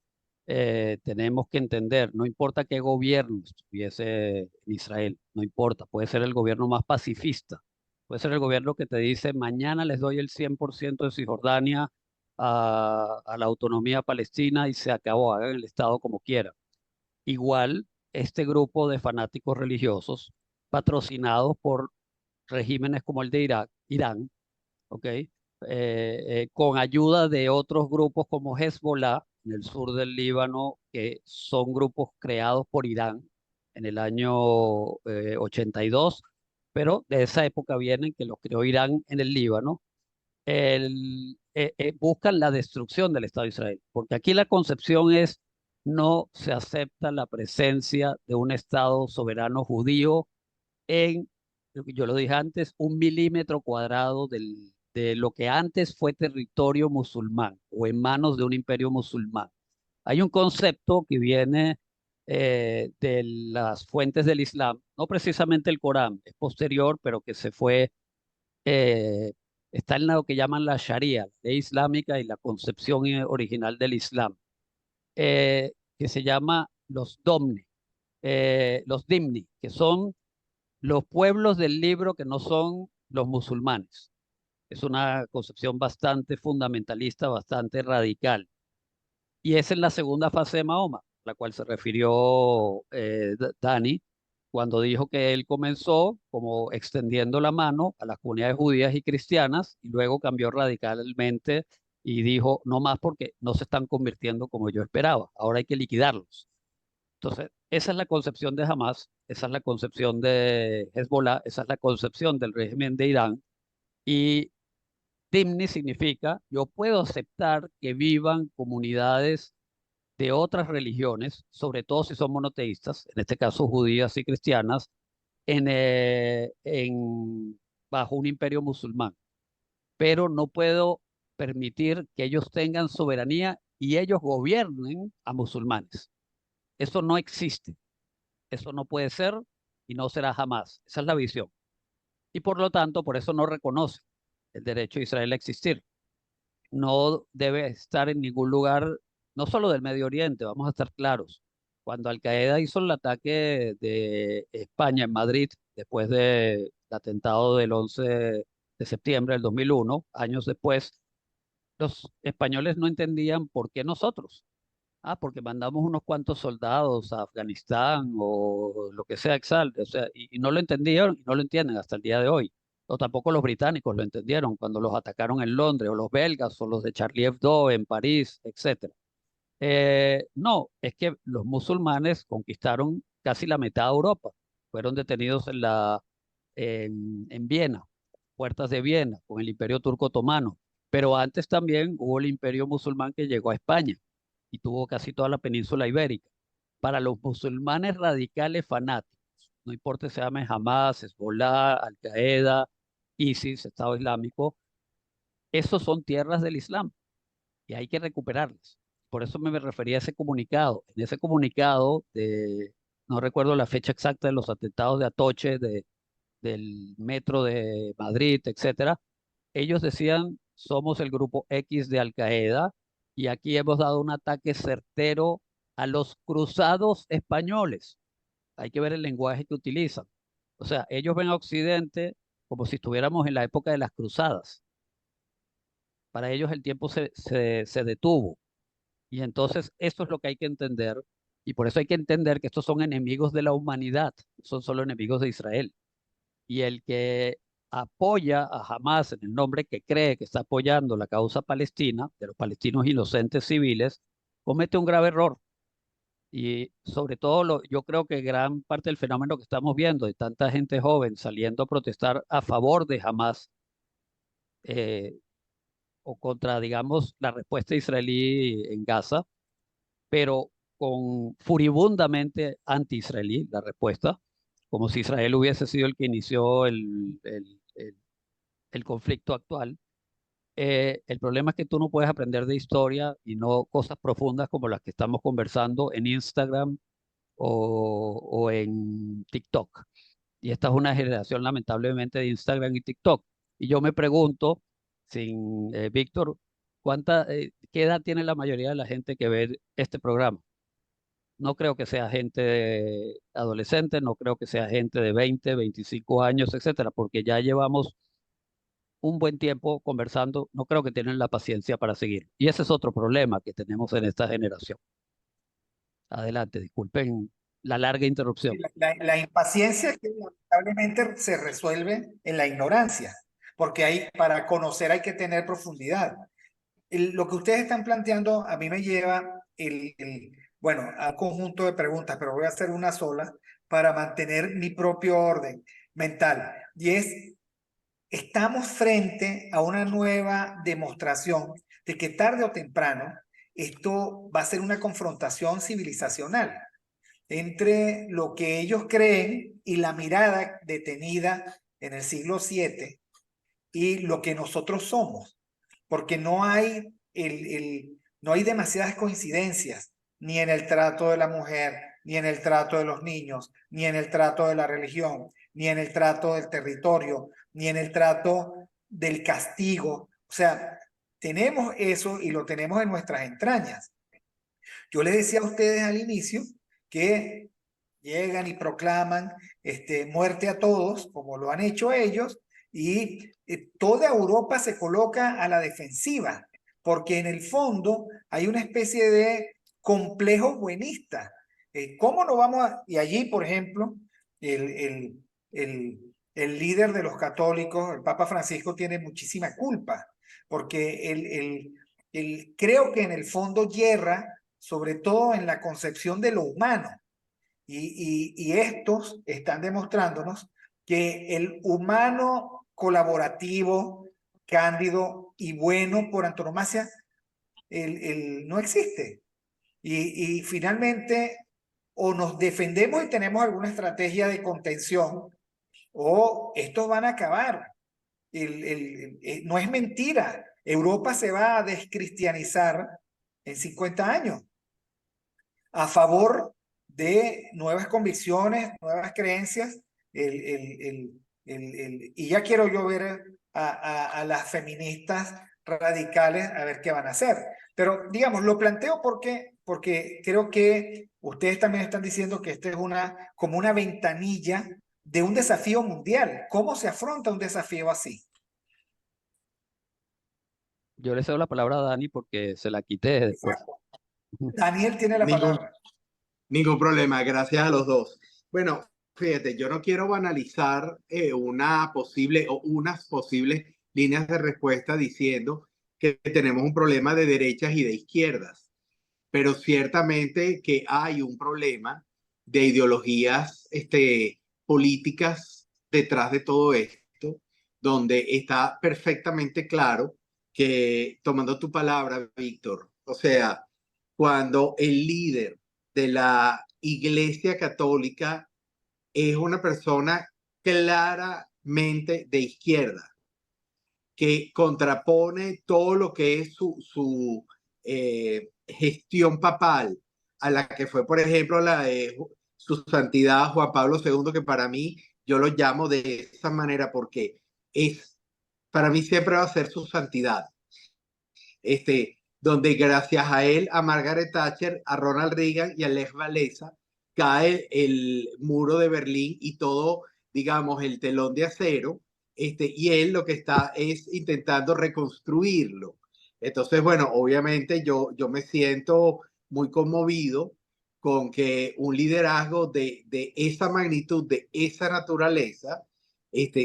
Tenemos que entender, no importa qué gobierno estuviese en Israel, no importa, puede ser el gobierno más pacifista, puede ser el gobierno que te dice, mañana les doy el 100% de Cisjordania a la autonomía palestina y se acabó, hagan el Estado como quieran. Igual, este grupo de fanáticos religiosos, patrocinados por regímenes como el de Irak, Irán, ¿ok? Con ayuda de otros grupos como Hezbollah en el sur del Líbano, que son grupos creados por Irán en el año 82, pero de esa época vienen que los creó Irán en el Líbano, buscan la destrucción del Estado de Israel, porque aquí la concepción es no se acepta la presencia de un Estado soberano judío en, yo lo dije antes, 1 milímetro cuadrado de lo que antes fue territorio musulmán o en manos de un imperio musulmán. Hay un concepto que viene de las fuentes del Islam, no precisamente el Corán, es posterior, pero que se fue, eh, está en lo que llaman la Sharia, la ley islámica y la concepción original del Islam, que se llama los Dimni, que son los pueblos del libro que no son los musulmanes. Es una concepción bastante fundamentalista, bastante radical. Y esa es la segunda fase de Mahoma, a la cual se refirió Dani, cuando dijo que él comenzó como extendiendo la mano a las comunidades judías y cristianas y luego cambió radicalmente y dijo, no más porque no se están convirtiendo como yo esperaba, ahora hay que liquidarlos. Entonces, esa es la concepción de Hamas, esa es la concepción de Hezbollah, esa es la concepción del régimen de Irán. Y Dimni significa, yo puedo aceptar que vivan comunidades de otras religiones, sobre todo si son monoteístas, en este caso judías y cristianas, bajo un imperio musulmán. Pero no puedo permitir que ellos tengan soberanía y ellos gobiernen a musulmanes. Eso no existe. Eso no puede ser y no será jamás. Esa es la visión. Y por lo tanto, por eso no reconoce el derecho de Israel a existir. No debe estar en ningún lugar, no solo del Medio Oriente, vamos a estar claros. Cuando Al Qaeda hizo el ataque de España en Madrid, después del atentado del 11 de septiembre del 2001, años después, los españoles no entendían por qué nosotros. Porque mandamos unos cuantos soldados a Afganistán o lo que sea, o sea, y no lo entendieron y no lo entienden hasta el día de hoy. O tampoco los británicos lo entendieron cuando los atacaron en Londres, o los belgas, o los de Charlie Hebdo en París, etcétera. No, es que los musulmanes conquistaron casi la mitad de Europa. Fueron detenidos en Viena, puertas de Viena, con el Imperio Turco Otomano. Pero antes también hubo el Imperio Musulmán que llegó a España y tuvo casi toda la península ibérica. Para los musulmanes radicales fanáticos, no importa si se llamen Hamas, Hezbollah, Al-Qaeda, ISIS, Estado Islámico, esos son tierras del Islam y hay que recuperarlas. Por eso me refería a ese comunicado. En ese comunicado, no recuerdo la fecha exacta de los atentados de Atoche, del metro de Madrid, etcétera, ellos decían, somos el grupo X de Al Qaeda y aquí hemos dado un ataque certero a los cruzados españoles. Hay que ver el lenguaje que utilizan. O sea, ellos ven a Occidente como si estuviéramos en la época de las cruzadas. Para ellos el tiempo se detuvo. Y entonces esto es lo que hay que entender. Y por eso hay que entender que estos son enemigos de la humanidad, son solo enemigos de Israel. Y el que apoya a Hamas en el nombre que cree que está apoyando la causa palestina, de los palestinos inocentes civiles, comete un grave error. Y sobre todo, yo creo que gran parte del fenómeno que estamos viendo de tanta gente joven saliendo a protestar a favor de Hamas eh, o contra, digamos, la respuesta israelí en Gaza, pero con furibundamente anti-israelí la respuesta, como si Israel hubiese sido el que inició el conflicto actual. El problema es que tú no puedes aprender de historia y no cosas profundas como las que estamos conversando en Instagram o en TikTok. Y esta es una generación lamentablemente de Instagram y TikTok. Y yo me pregunto, Víctor, ¿qué edad tiene la mayoría de la gente que ve este programa? No creo que sea gente adolescente, no creo que sea gente de 20, 25 años, etcétera, porque ya llevamos un buen tiempo conversando, no creo que tienen la paciencia para seguir. Y ese es otro problema que tenemos en esta generación. Adelante, disculpen la larga interrupción. La impaciencia que lamentablemente se resuelve en la ignorancia, porque para conocer hay que tener profundidad. Lo que ustedes están planteando a mí me lleva bueno, a un conjunto de preguntas, pero voy a hacer una sola para mantener mi propio orden mental. Y estamos frente a una nueva demostración de que tarde o temprano esto va a ser una confrontación civilizacional entre lo que ellos creen y la mirada detenida en el siglo VII y lo que nosotros somos, porque no hay demasiadas coincidencias, ni en el trato de la mujer, ni en el trato de los niños, ni en el trato de la religión, ni en el trato del territorio, ni en el trato del castigo. O sea, tenemos eso y lo tenemos en nuestras entrañas. Yo les decía a ustedes al inicio que llegan y proclaman muerte a todos, como lo han hecho ellos, y toda Europa se coloca a la defensiva, porque en el fondo hay una especie de complejo buenista. ¿Cómo no vamos a...? Y allí, por ejemplo, el, el, el líder de los católicos, el Papa Francisco, tiene muchísima culpa, porque creo que en el fondo yerra sobre todo en la concepción de lo humano. Y estos están demostrándonos que el humano colaborativo, cándido y bueno por antonomasia, no existe. Y finalmente, o nos defendemos y tenemos alguna estrategia de contención, o estos van a acabar. No es mentira. Europa se va a descristianizar en 50 años a favor de nuevas convicciones, nuevas creencias, y ya quiero yo ver a las feministas radicales a ver qué van a hacer. Pero digamos, lo planteo porque creo que ustedes también están diciendo que esta es como una ventanilla de un desafío mundial. ¿Cómo se afronta un desafío así? Yo le cedo la palabra a Dani porque se la quité después. Exacto. Daniel tiene la Ningún, palabra. ningún problema, gracias a los dos. Bueno, fíjate, yo no quiero banalizar una posible o unas posibles líneas de respuesta diciendo que tenemos un problema de derechas y de izquierdas, pero ciertamente que hay un problema de ideologías políticas detrás de todo esto, donde está perfectamente claro que, tomando tu palabra, Víctor, o sea, cuando el líder de la Iglesia Católica es una persona claramente de izquierda, que contrapone todo lo que es su gestión papal, a la que fue, por ejemplo, la de su santidad Juan Pablo II, que para mí yo lo llamo de esa manera porque para mí siempre va a ser su santidad. Donde gracias a él, a Margaret Thatcher, a Ronald Reagan y a Lech Walesa, cae el muro de Berlín y todo, digamos, el telón de acero, y él lo que está es intentando reconstruirlo. Entonces, bueno, obviamente yo me siento muy conmovido con que un liderazgo de esa magnitud, de esa naturaleza,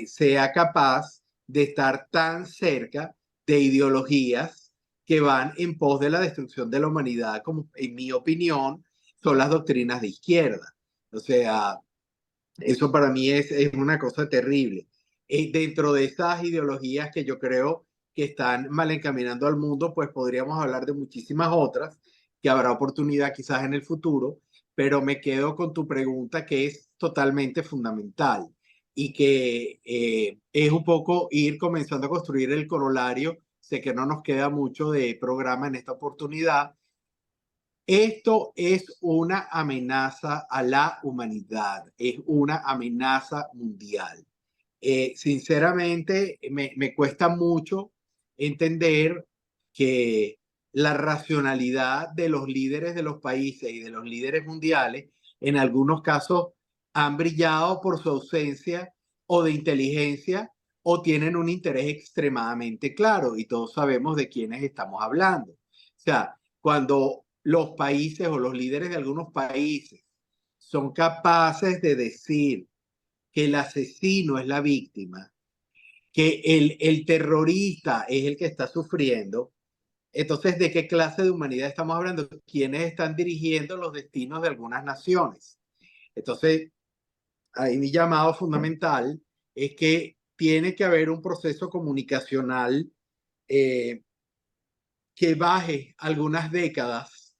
sea capaz de estar tan cerca de ideologías que van en pos de la destrucción de la humanidad, como en mi opinión son las doctrinas de izquierda. O sea, eso para mí es una cosa terrible. Dentro de estas ideologías que yo creo que están mal encaminando al mundo, pues podríamos hablar de muchísimas otras, que habrá oportunidad quizás en el futuro, pero me quedo con tu pregunta que es totalmente fundamental y que es un poco ir comenzando a construir el corolario. Sé que no nos queda mucho de programa en esta oportunidad. Esto es una amenaza a la humanidad, es una amenaza mundial. Sinceramente, me cuesta mucho entender que la racionalidad de los líderes de los países y de los líderes mundiales, en algunos casos, han brillado por su ausencia o de inteligencia o tienen un interés extremadamente claro y todos sabemos de quiénes estamos hablando. O sea, cuando los países o los líderes de algunos países son capaces de decir que el asesino es la víctima, que el terrorista es el que está sufriendo, entonces, ¿de qué clase de humanidad estamos hablando? ¿Quiénes están dirigiendo los destinos de algunas naciones? Entonces, ahí mi llamado fundamental es que tiene que haber un proceso comunicacional eh, que baje algunas décadas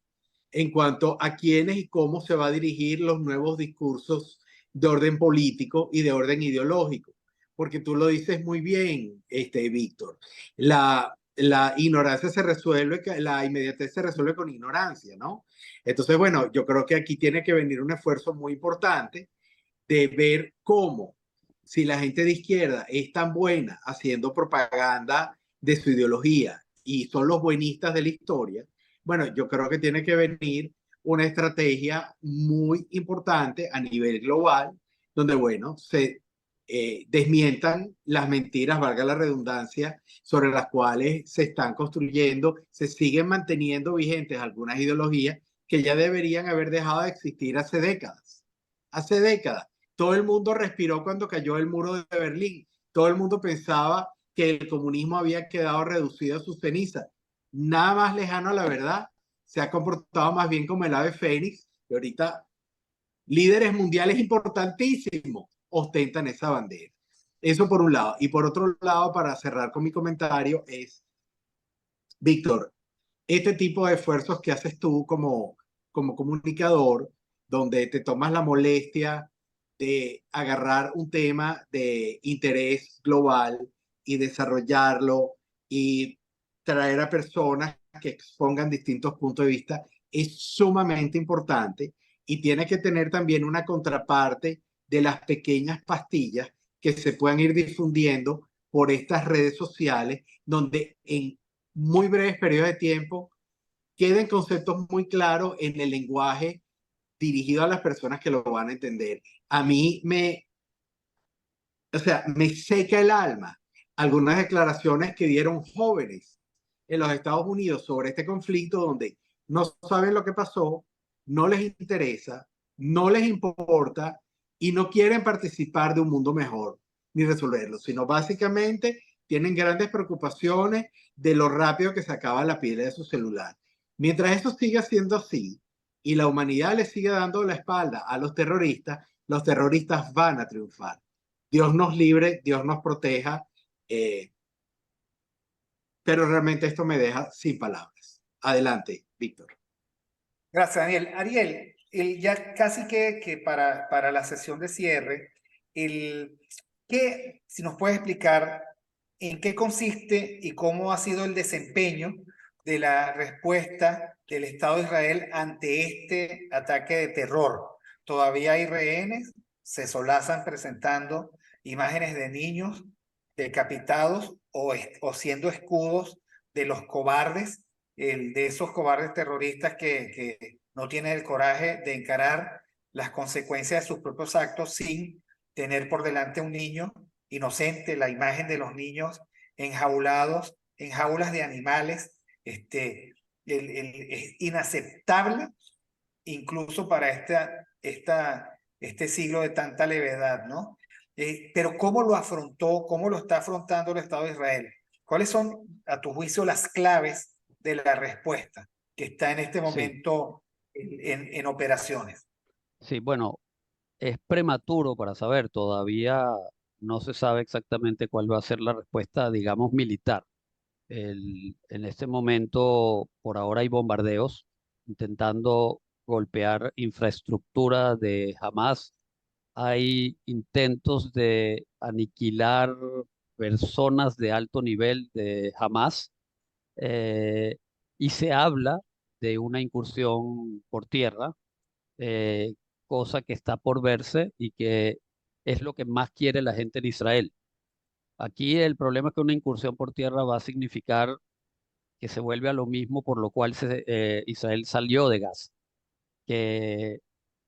en cuanto a quiénes y cómo se va a dirigir los nuevos discursos de orden político y de orden ideológico. Porque tú lo dices muy bien, Víctor, la ignorancia se resuelve, la inmediatez se resuelve con ignorancia, ¿no? Entonces, bueno, yo creo que aquí tiene que venir un esfuerzo muy importante de ver cómo, si la gente de izquierda es tan buena haciendo propaganda de su ideología y son los buenistas de la historia, bueno, yo creo que tiene que venir una estrategia muy importante a nivel global, donde, bueno, se desmientan las mentiras, valga la redundancia, sobre las cuales se están construyendo, se siguen manteniendo vigentes algunas ideologías que ya deberían haber dejado de existir hace décadas. Hace décadas. Todo el mundo respiró cuando cayó el muro de Berlín. Todo el mundo pensaba que el comunismo había quedado reducido a sus cenizas. Nada más lejano a la verdad. Se ha comportado más bien como el ave fénix. Y ahorita líderes mundiales importantísimos ostentan esa bandera. Eso por un lado. Y por otro lado, para cerrar con mi comentario, es, Víctor, este tipo de esfuerzos que haces tú como comunicador, donde te tomas la molestia de agarrar un tema de interés global y desarrollarlo y traer a personas que expongan distintos puntos de vista, es sumamente importante y tiene que tener también una contraparte de las pequeñas pastillas que se puedan ir difundiendo por estas redes sociales, donde en muy breves periodos de tiempo queden conceptos muy claros en el lenguaje dirigido a las personas que lo van a entender. A mí me seca el alma algunas declaraciones que dieron jóvenes en los Estados Unidos sobre este conflicto, donde no saben lo que pasó, no les interesa, no les importa y no quieren participar de un mundo mejor ni resolverlo, sino básicamente tienen grandes preocupaciones de lo rápido que se acaba la pila de su celular. Mientras eso siga siendo así y la humanidad le sigue dando la espalda a los terroristas van a triunfar. Dios nos libre, Dios nos proteja, eh, pero realmente esto me deja sin palabras. Adelante, Víctor. Gracias, Daniel. Ariel, ya casi que para la sesión de cierre, si nos puedes explicar en qué consiste y cómo ha sido el desempeño de la respuesta del Estado de Israel ante este ataque de terror. Todavía hay rehenes, se solazan presentando imágenes de niños decapitados o siendo escudos de los cobardes, de esos cobardes terroristas que no tienen el coraje de encarar las consecuencias de sus propios actos sin tener por delante a un niño inocente, la imagen de los niños enjaulados, en jaulas de animales. Es inaceptable incluso para este siglo de tanta levedad, ¿no? Pero ¿cómo lo afrontó, cómo lo está afrontando el Estado de Israel? ¿Cuáles son, a tu juicio, las claves de la respuesta que está en este Sí, momento en operaciones? sí, bueno, es prematuro para saber, todavía no se sabe exactamente cuál va a ser la respuesta, digamos, militar. En este momento, por ahora hay bombardeos intentando golpear infraestructura de Hamas. Hay intentos de aniquilar personas de alto nivel de Hamas, eh, y se habla de una incursión por tierra, eh, cosa que está por verse y que es lo que más quiere la gente en Israel. Aquí el problema es que una incursión por tierra va a significar que se vuelve a lo mismo por lo cual Israel salió de Gaza, que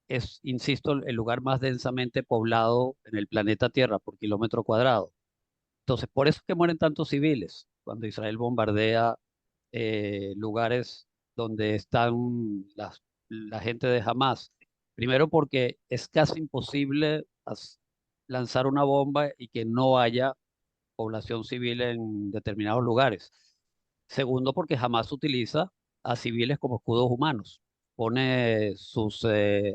es, insisto, el lugar más densamente poblado en el planeta Tierra por kilómetro cuadrado. Entonces, por eso es que mueren tantos civiles cuando Israel bombardea lugares donde están la gente de Hamas. Primero porque es casi imposible lanzar una bomba y que no haya población civil en determinados lugares. Segundo, porque jamás utiliza a civiles como escudos humanos. Pone sus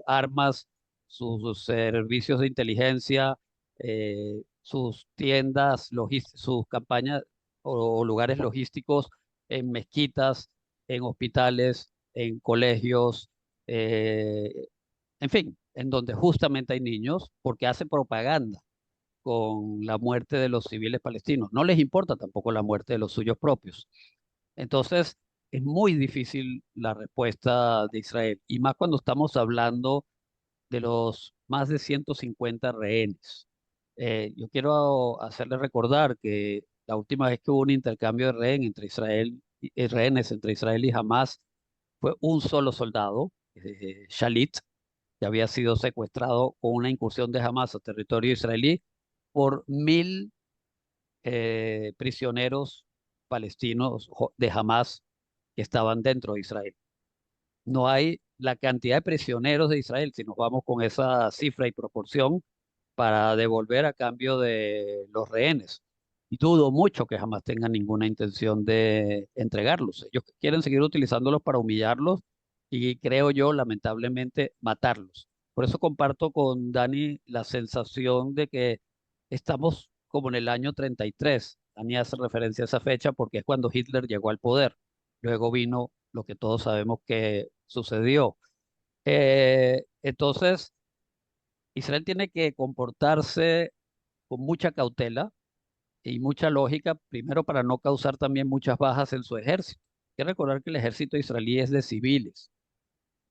armas, sus servicios de inteligencia, sus tiendas, sus campañas o lugares logísticos en mezquitas, en hospitales, en colegios, en fin, en donde justamente hay niños, porque hace propaganda con la muerte de los civiles palestinos. No les importa tampoco la muerte de los suyos propios. Entonces, es muy difícil la respuesta de Israel, y más cuando estamos hablando de los más de 150 rehenes. Yo quiero hacerle recordar que la última vez que hubo un intercambio de rehenes entre Israel y Hamas fue un solo soldado, Shalit, que había sido secuestrado con una incursión de Hamas a territorio israelí por 1.000 prisioneros palestinos de Hamas que estaban dentro de Israel. No hay la cantidad de prisioneros de Israel, si nos vamos con esa cifra y proporción, para devolver a cambio de los rehenes. Y dudo mucho que jamás tengan ninguna intención de entregarlos. Ellos quieren seguir utilizándolos para humillarlos y, creo yo, lamentablemente, matarlos. Por eso comparto con Dani la sensación de que estamos como en el año 33. Dani hace referencia a esa fecha porque es cuando Hitler llegó al poder. Luego vino lo que todos sabemos que sucedió. Entonces, Israel tiene que comportarse con mucha cautela y mucha lógica, primero para no causar también muchas bajas en su ejército. Hay que recordar que el ejército israelí es de civiles.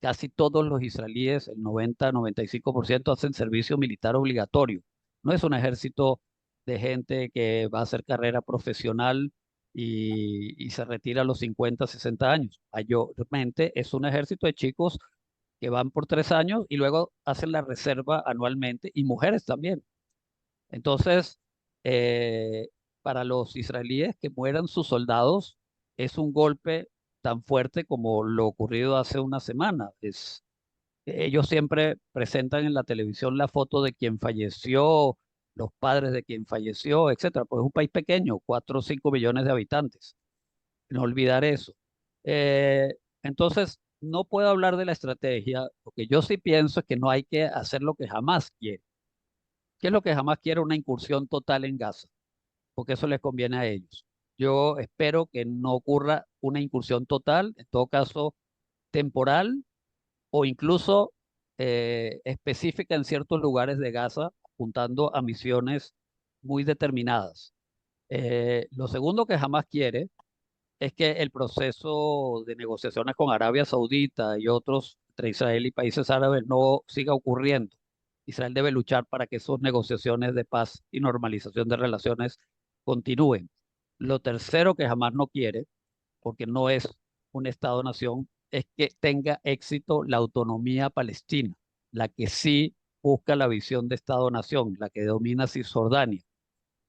Casi todos los israelíes, el 90-95%, hacen servicio militar obligatorio. No es un ejército de gente que va a hacer carrera profesional y se retira a los 50-60 años. Mayormente es un ejército de chicos que van por 3 años y luego hacen la reserva anualmente, y mujeres también. Entonces, eh, para los israelíes, que mueran sus soldados es un golpe tan fuerte como lo ocurrido hace una semana. Ellos siempre presentan en la televisión la foto de quien falleció, los padres de quien falleció, etcétera. Pues es un país pequeño, 4 o 5 millones de habitantes. No olvidar eso. Entonces, no puedo hablar de la estrategia, porque yo sí pienso que no hay que hacer lo que jamás quiere. ¿Qué es lo que jamás quiere? Una incursión total en Gaza, porque eso les conviene a ellos. Yo espero que no ocurra una incursión total, en todo caso temporal o incluso específica en ciertos lugares de Gaza, apuntando a misiones muy determinadas. Lo segundo que jamás quiere es que el proceso de negociaciones con Arabia Saudita y otros, entre Israel y países árabes, no siga ocurriendo. Israel debe luchar para que esas negociaciones de paz y normalización de relaciones continúen. Lo tercero que jamás no quiere, porque no es un Estado-nación, es que tenga éxito la autonomía palestina, la que sí busca la visión de Estado-nación, la que domina Cisjordania.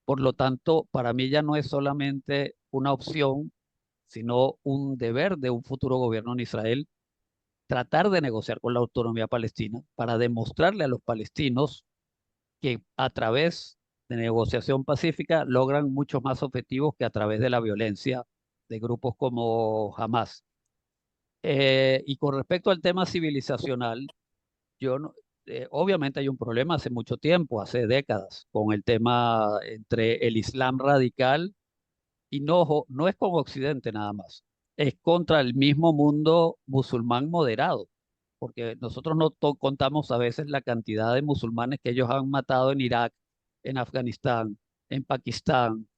Por lo tanto, para mí ya no es solamente una opción, sino un deber de un futuro gobierno en Israel tratar de negociar con la autonomía palestina para demostrarle a los palestinos que a través de negociación pacífica logran muchos más objetivos que a través de la violencia de grupos como Hamas. Y con respecto al tema civilizacional, yo no, obviamente hay un problema hace mucho tiempo, hace décadas, con el tema entre el Islam radical y no, no es con Occidente nada más, es contra el mismo mundo musulmán moderado, porque nosotros no contamos a veces la cantidad de musulmanes que ellos han matado en Irak, en Afganistán, en Pakistán,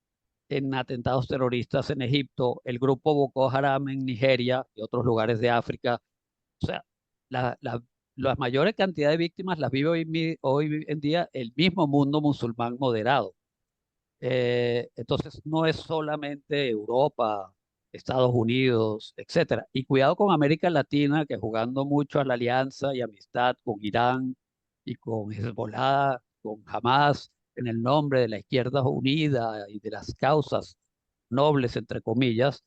en atentados terroristas en Egipto, el grupo Boko Haram en Nigeria y otros lugares de África. O sea, la, la, las mayores cantidades de víctimas las vive hoy en día el mismo mundo musulmán moderado. Entonces, no es solamente Europa, Estados Unidos, etcétera. Y cuidado con América Latina, que jugando mucho a la alianza y amistad con Irán y con Hezbollah, con Hamas, en el nombre de la izquierda unida y de las causas nobles, entre comillas,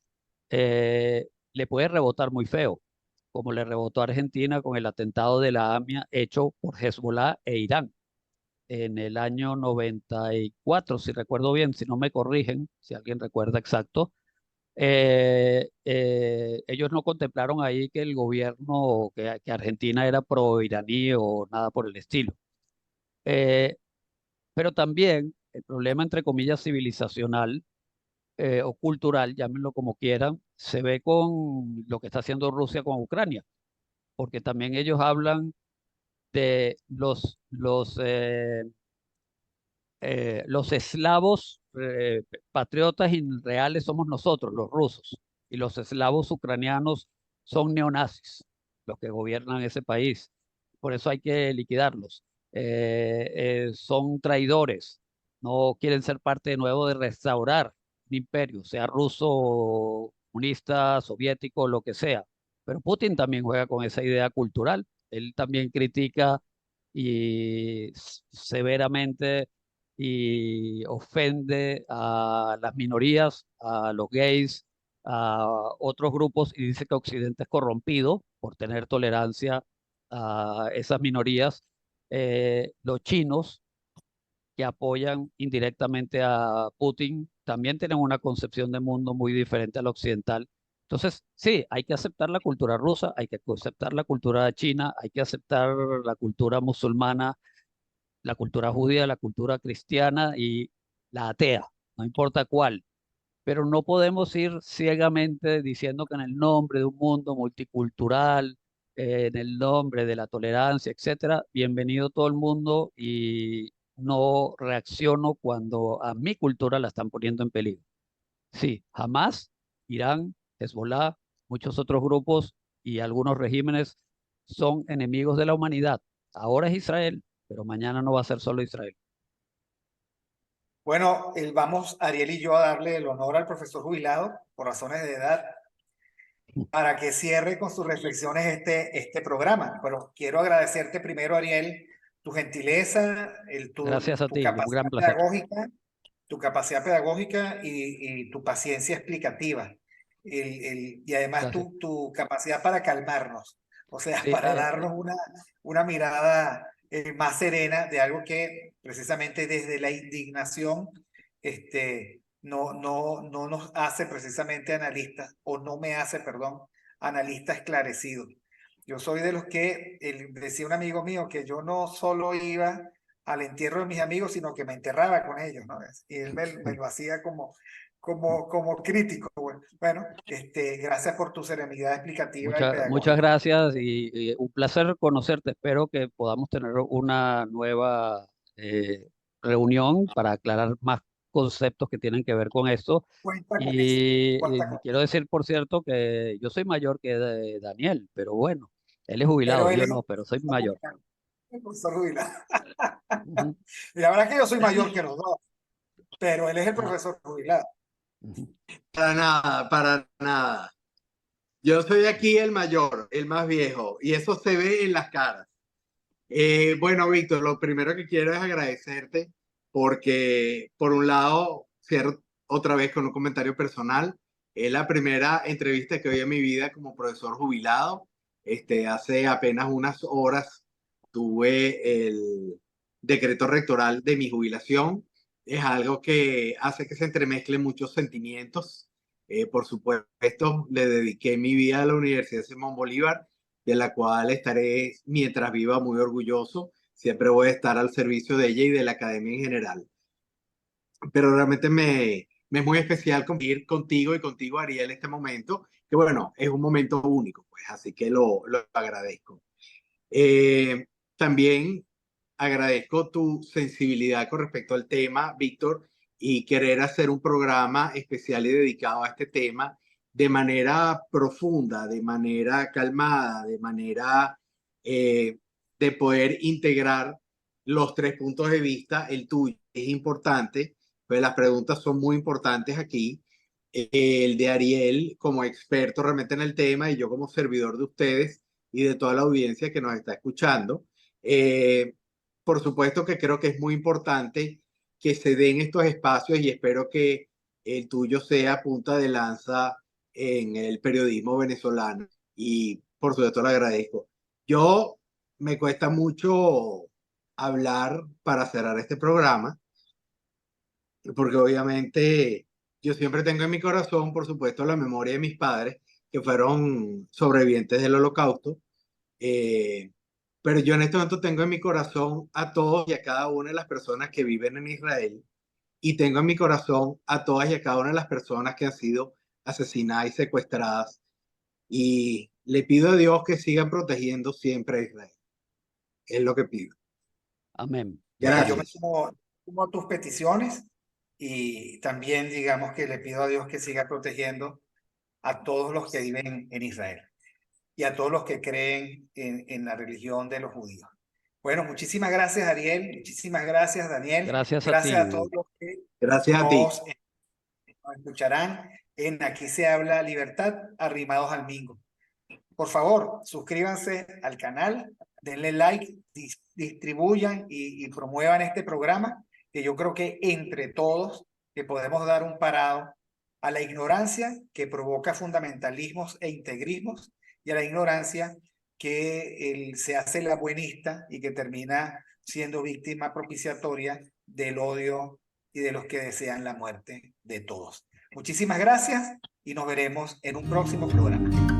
le puede rebotar muy feo, como le rebotó a Argentina con el atentado de la AMIA hecho por Hezbollah e Irán en el año 94, si recuerdo bien, si no me corrigen, si alguien recuerda exacto. Ellos no contemplaron ahí que el gobierno, que Argentina era pro-iraní o nada por el estilo. Eh, pero también el problema, entre comillas, civilizacional o cultural, llámenlo como quieran, se ve con lo que está haciendo Rusia con Ucrania, porque también ellos hablan de los eslavos patriotas y reales somos nosotros, los rusos, y los eslavos ucranianos son neonazis, los que gobiernan ese país. Por eso hay que liquidarlos. Son traidores, no quieren ser parte de nuevo de restaurar un imperio, sea ruso, comunista, soviético, lo que sea. Pero Putin también juega con esa idea cultural. Él también critica y severamente y ofende a las minorías, a los gays, a otros grupos y dice que Occidente es corrompido por tener tolerancia a esas minorías. Los chinos que apoyan indirectamente a Putin también tienen una concepción de mundo muy diferente a la occidental. Entonces, sí, hay que aceptar la cultura rusa, hay que aceptar la cultura china, hay que aceptar la cultura musulmana, la cultura judía, la cultura cristiana y la atea, no importa cuál, pero no podemos ir ciegamente diciendo que en el nombre de un mundo multicultural, en el nombre de la tolerancia, etcétera, bienvenido todo el mundo y no reacciono cuando a mi cultura la están poniendo en peligro. Sí, jamás Irán, Hezbollah, muchos otros grupos y algunos regímenes son enemigos de la humanidad. Ahora es Israel, pero mañana no va a ser solo Israel. Bueno, vamos Ariel y yo a darle el honor al profesor jubilado por razones de edad para que cierre con sus reflexiones este programa. Pero quiero agradecerte primero, Ariel, tu gentileza, Gracias a ti, un gran placer. tu capacidad pedagógica y tu paciencia explicativa. y además Gracias. tu capacidad para calmarnos, o sea, Sí, para darnos una mirada más serena de algo que precisamente desde la indignación no nos hace precisamente analistas, o no me hace, perdón, analista esclarecido. Yo soy de los que, decía un amigo mío, que yo no solo iba al entierro de mis amigos, sino que me enterraba con ellos, ¿no? Y él me lo hacía como crítico. Bueno, gracias por tu serenidad explicativa y muchas pedagógica. gracias y un placer conocerte. Espero que podamos tener una nueva reunión para aclarar más conceptos que tienen que ver con esto. Cuenta con eso. Y quiero decir, por cierto, que yo soy mayor que Daniel, pero bueno, él es Pero jubilado, él yo es no, pero soy mayor. el profesor jubilado. Ujú, Y la verdad es que yo soy mayor que los dos, pero él es el ujú, profesor jubilado. ujú. Para nada, para nada. Yo soy aquí el mayor, el más viejo, y eso se ve en las caras. Bueno, Víctor, lo primero que quiero es agradecerte porque, por un lado, cierro otra vez con un comentario personal. Es la primera entrevista que doy en mi vida como profesor jubilado. Hace apenas unas horas tuve el decreto rectoral de mi jubilación. Es algo que hace que se entremezclen muchos sentimientos. Por supuesto, le dediqué mi vida a la Universidad Simón Bolívar, de la cual estaré mientras viva muy orgulloso. Siempre voy a estar al servicio de ella y de la academia en general. Pero realmente me es muy especial compartir contigo y contigo, Ariel, este momento, que bueno, es un momento único, pues, así que lo agradezco. También agradezco tu sensibilidad con respecto al tema, Víctor, y querer hacer un programa especial y dedicado a este tema de manera profunda, de manera calmada, de manera de poder integrar los tres puntos de vista. El tuyo es importante, pues las preguntas son muy importantes aquí. El de Ariel como experto realmente en el tema y yo como servidor de ustedes y de toda la audiencia que nos está escuchando. Eh, por supuesto que creo que es muy importante que se den estos espacios y espero que el tuyo sea punta de lanza en el periodismo venezolano y por supuesto lo agradezco. Yo me cuesta mucho hablar para cerrar este programa porque obviamente yo siempre tengo en mi corazón, por supuesto, la memoria de mis padres que fueron sobrevivientes del Holocausto. eh, pero yo en este momento tengo en mi corazón a todos y a cada una de las personas que viven en Israel y tengo en mi corazón a todas y a cada una de las personas que han sido asesinadas y secuestradas y le pido a Dios que sigan protegiendo siempre a Israel. Es lo que pido. Amén. Bueno, yo me Gracias. sumo a tus peticiones y también digamos que le pido a Dios que siga protegiendo a todos los que viven en Israel y a todos los que creen en la religión de los judíos. Bueno, muchísimas gracias, Ariel. Muchísimas gracias, Daniel. Gracias a Gracias a todos ti. los que Gracias a ti. nos escucharán en Aquí se habla libertad, arrimados al Mingo. Por favor, suscríbanse al canal, denle like, distribuyan y promuevan este programa, que yo creo que entre todos que podemos dar un parado a la ignorancia que provoca fundamentalismos e integrismos y a la ignorancia que se hace la buenista y que termina siendo víctima propiciatoria del odio y de los que desean la muerte de todos. Muchísimas gracias y nos veremos en un próximo programa.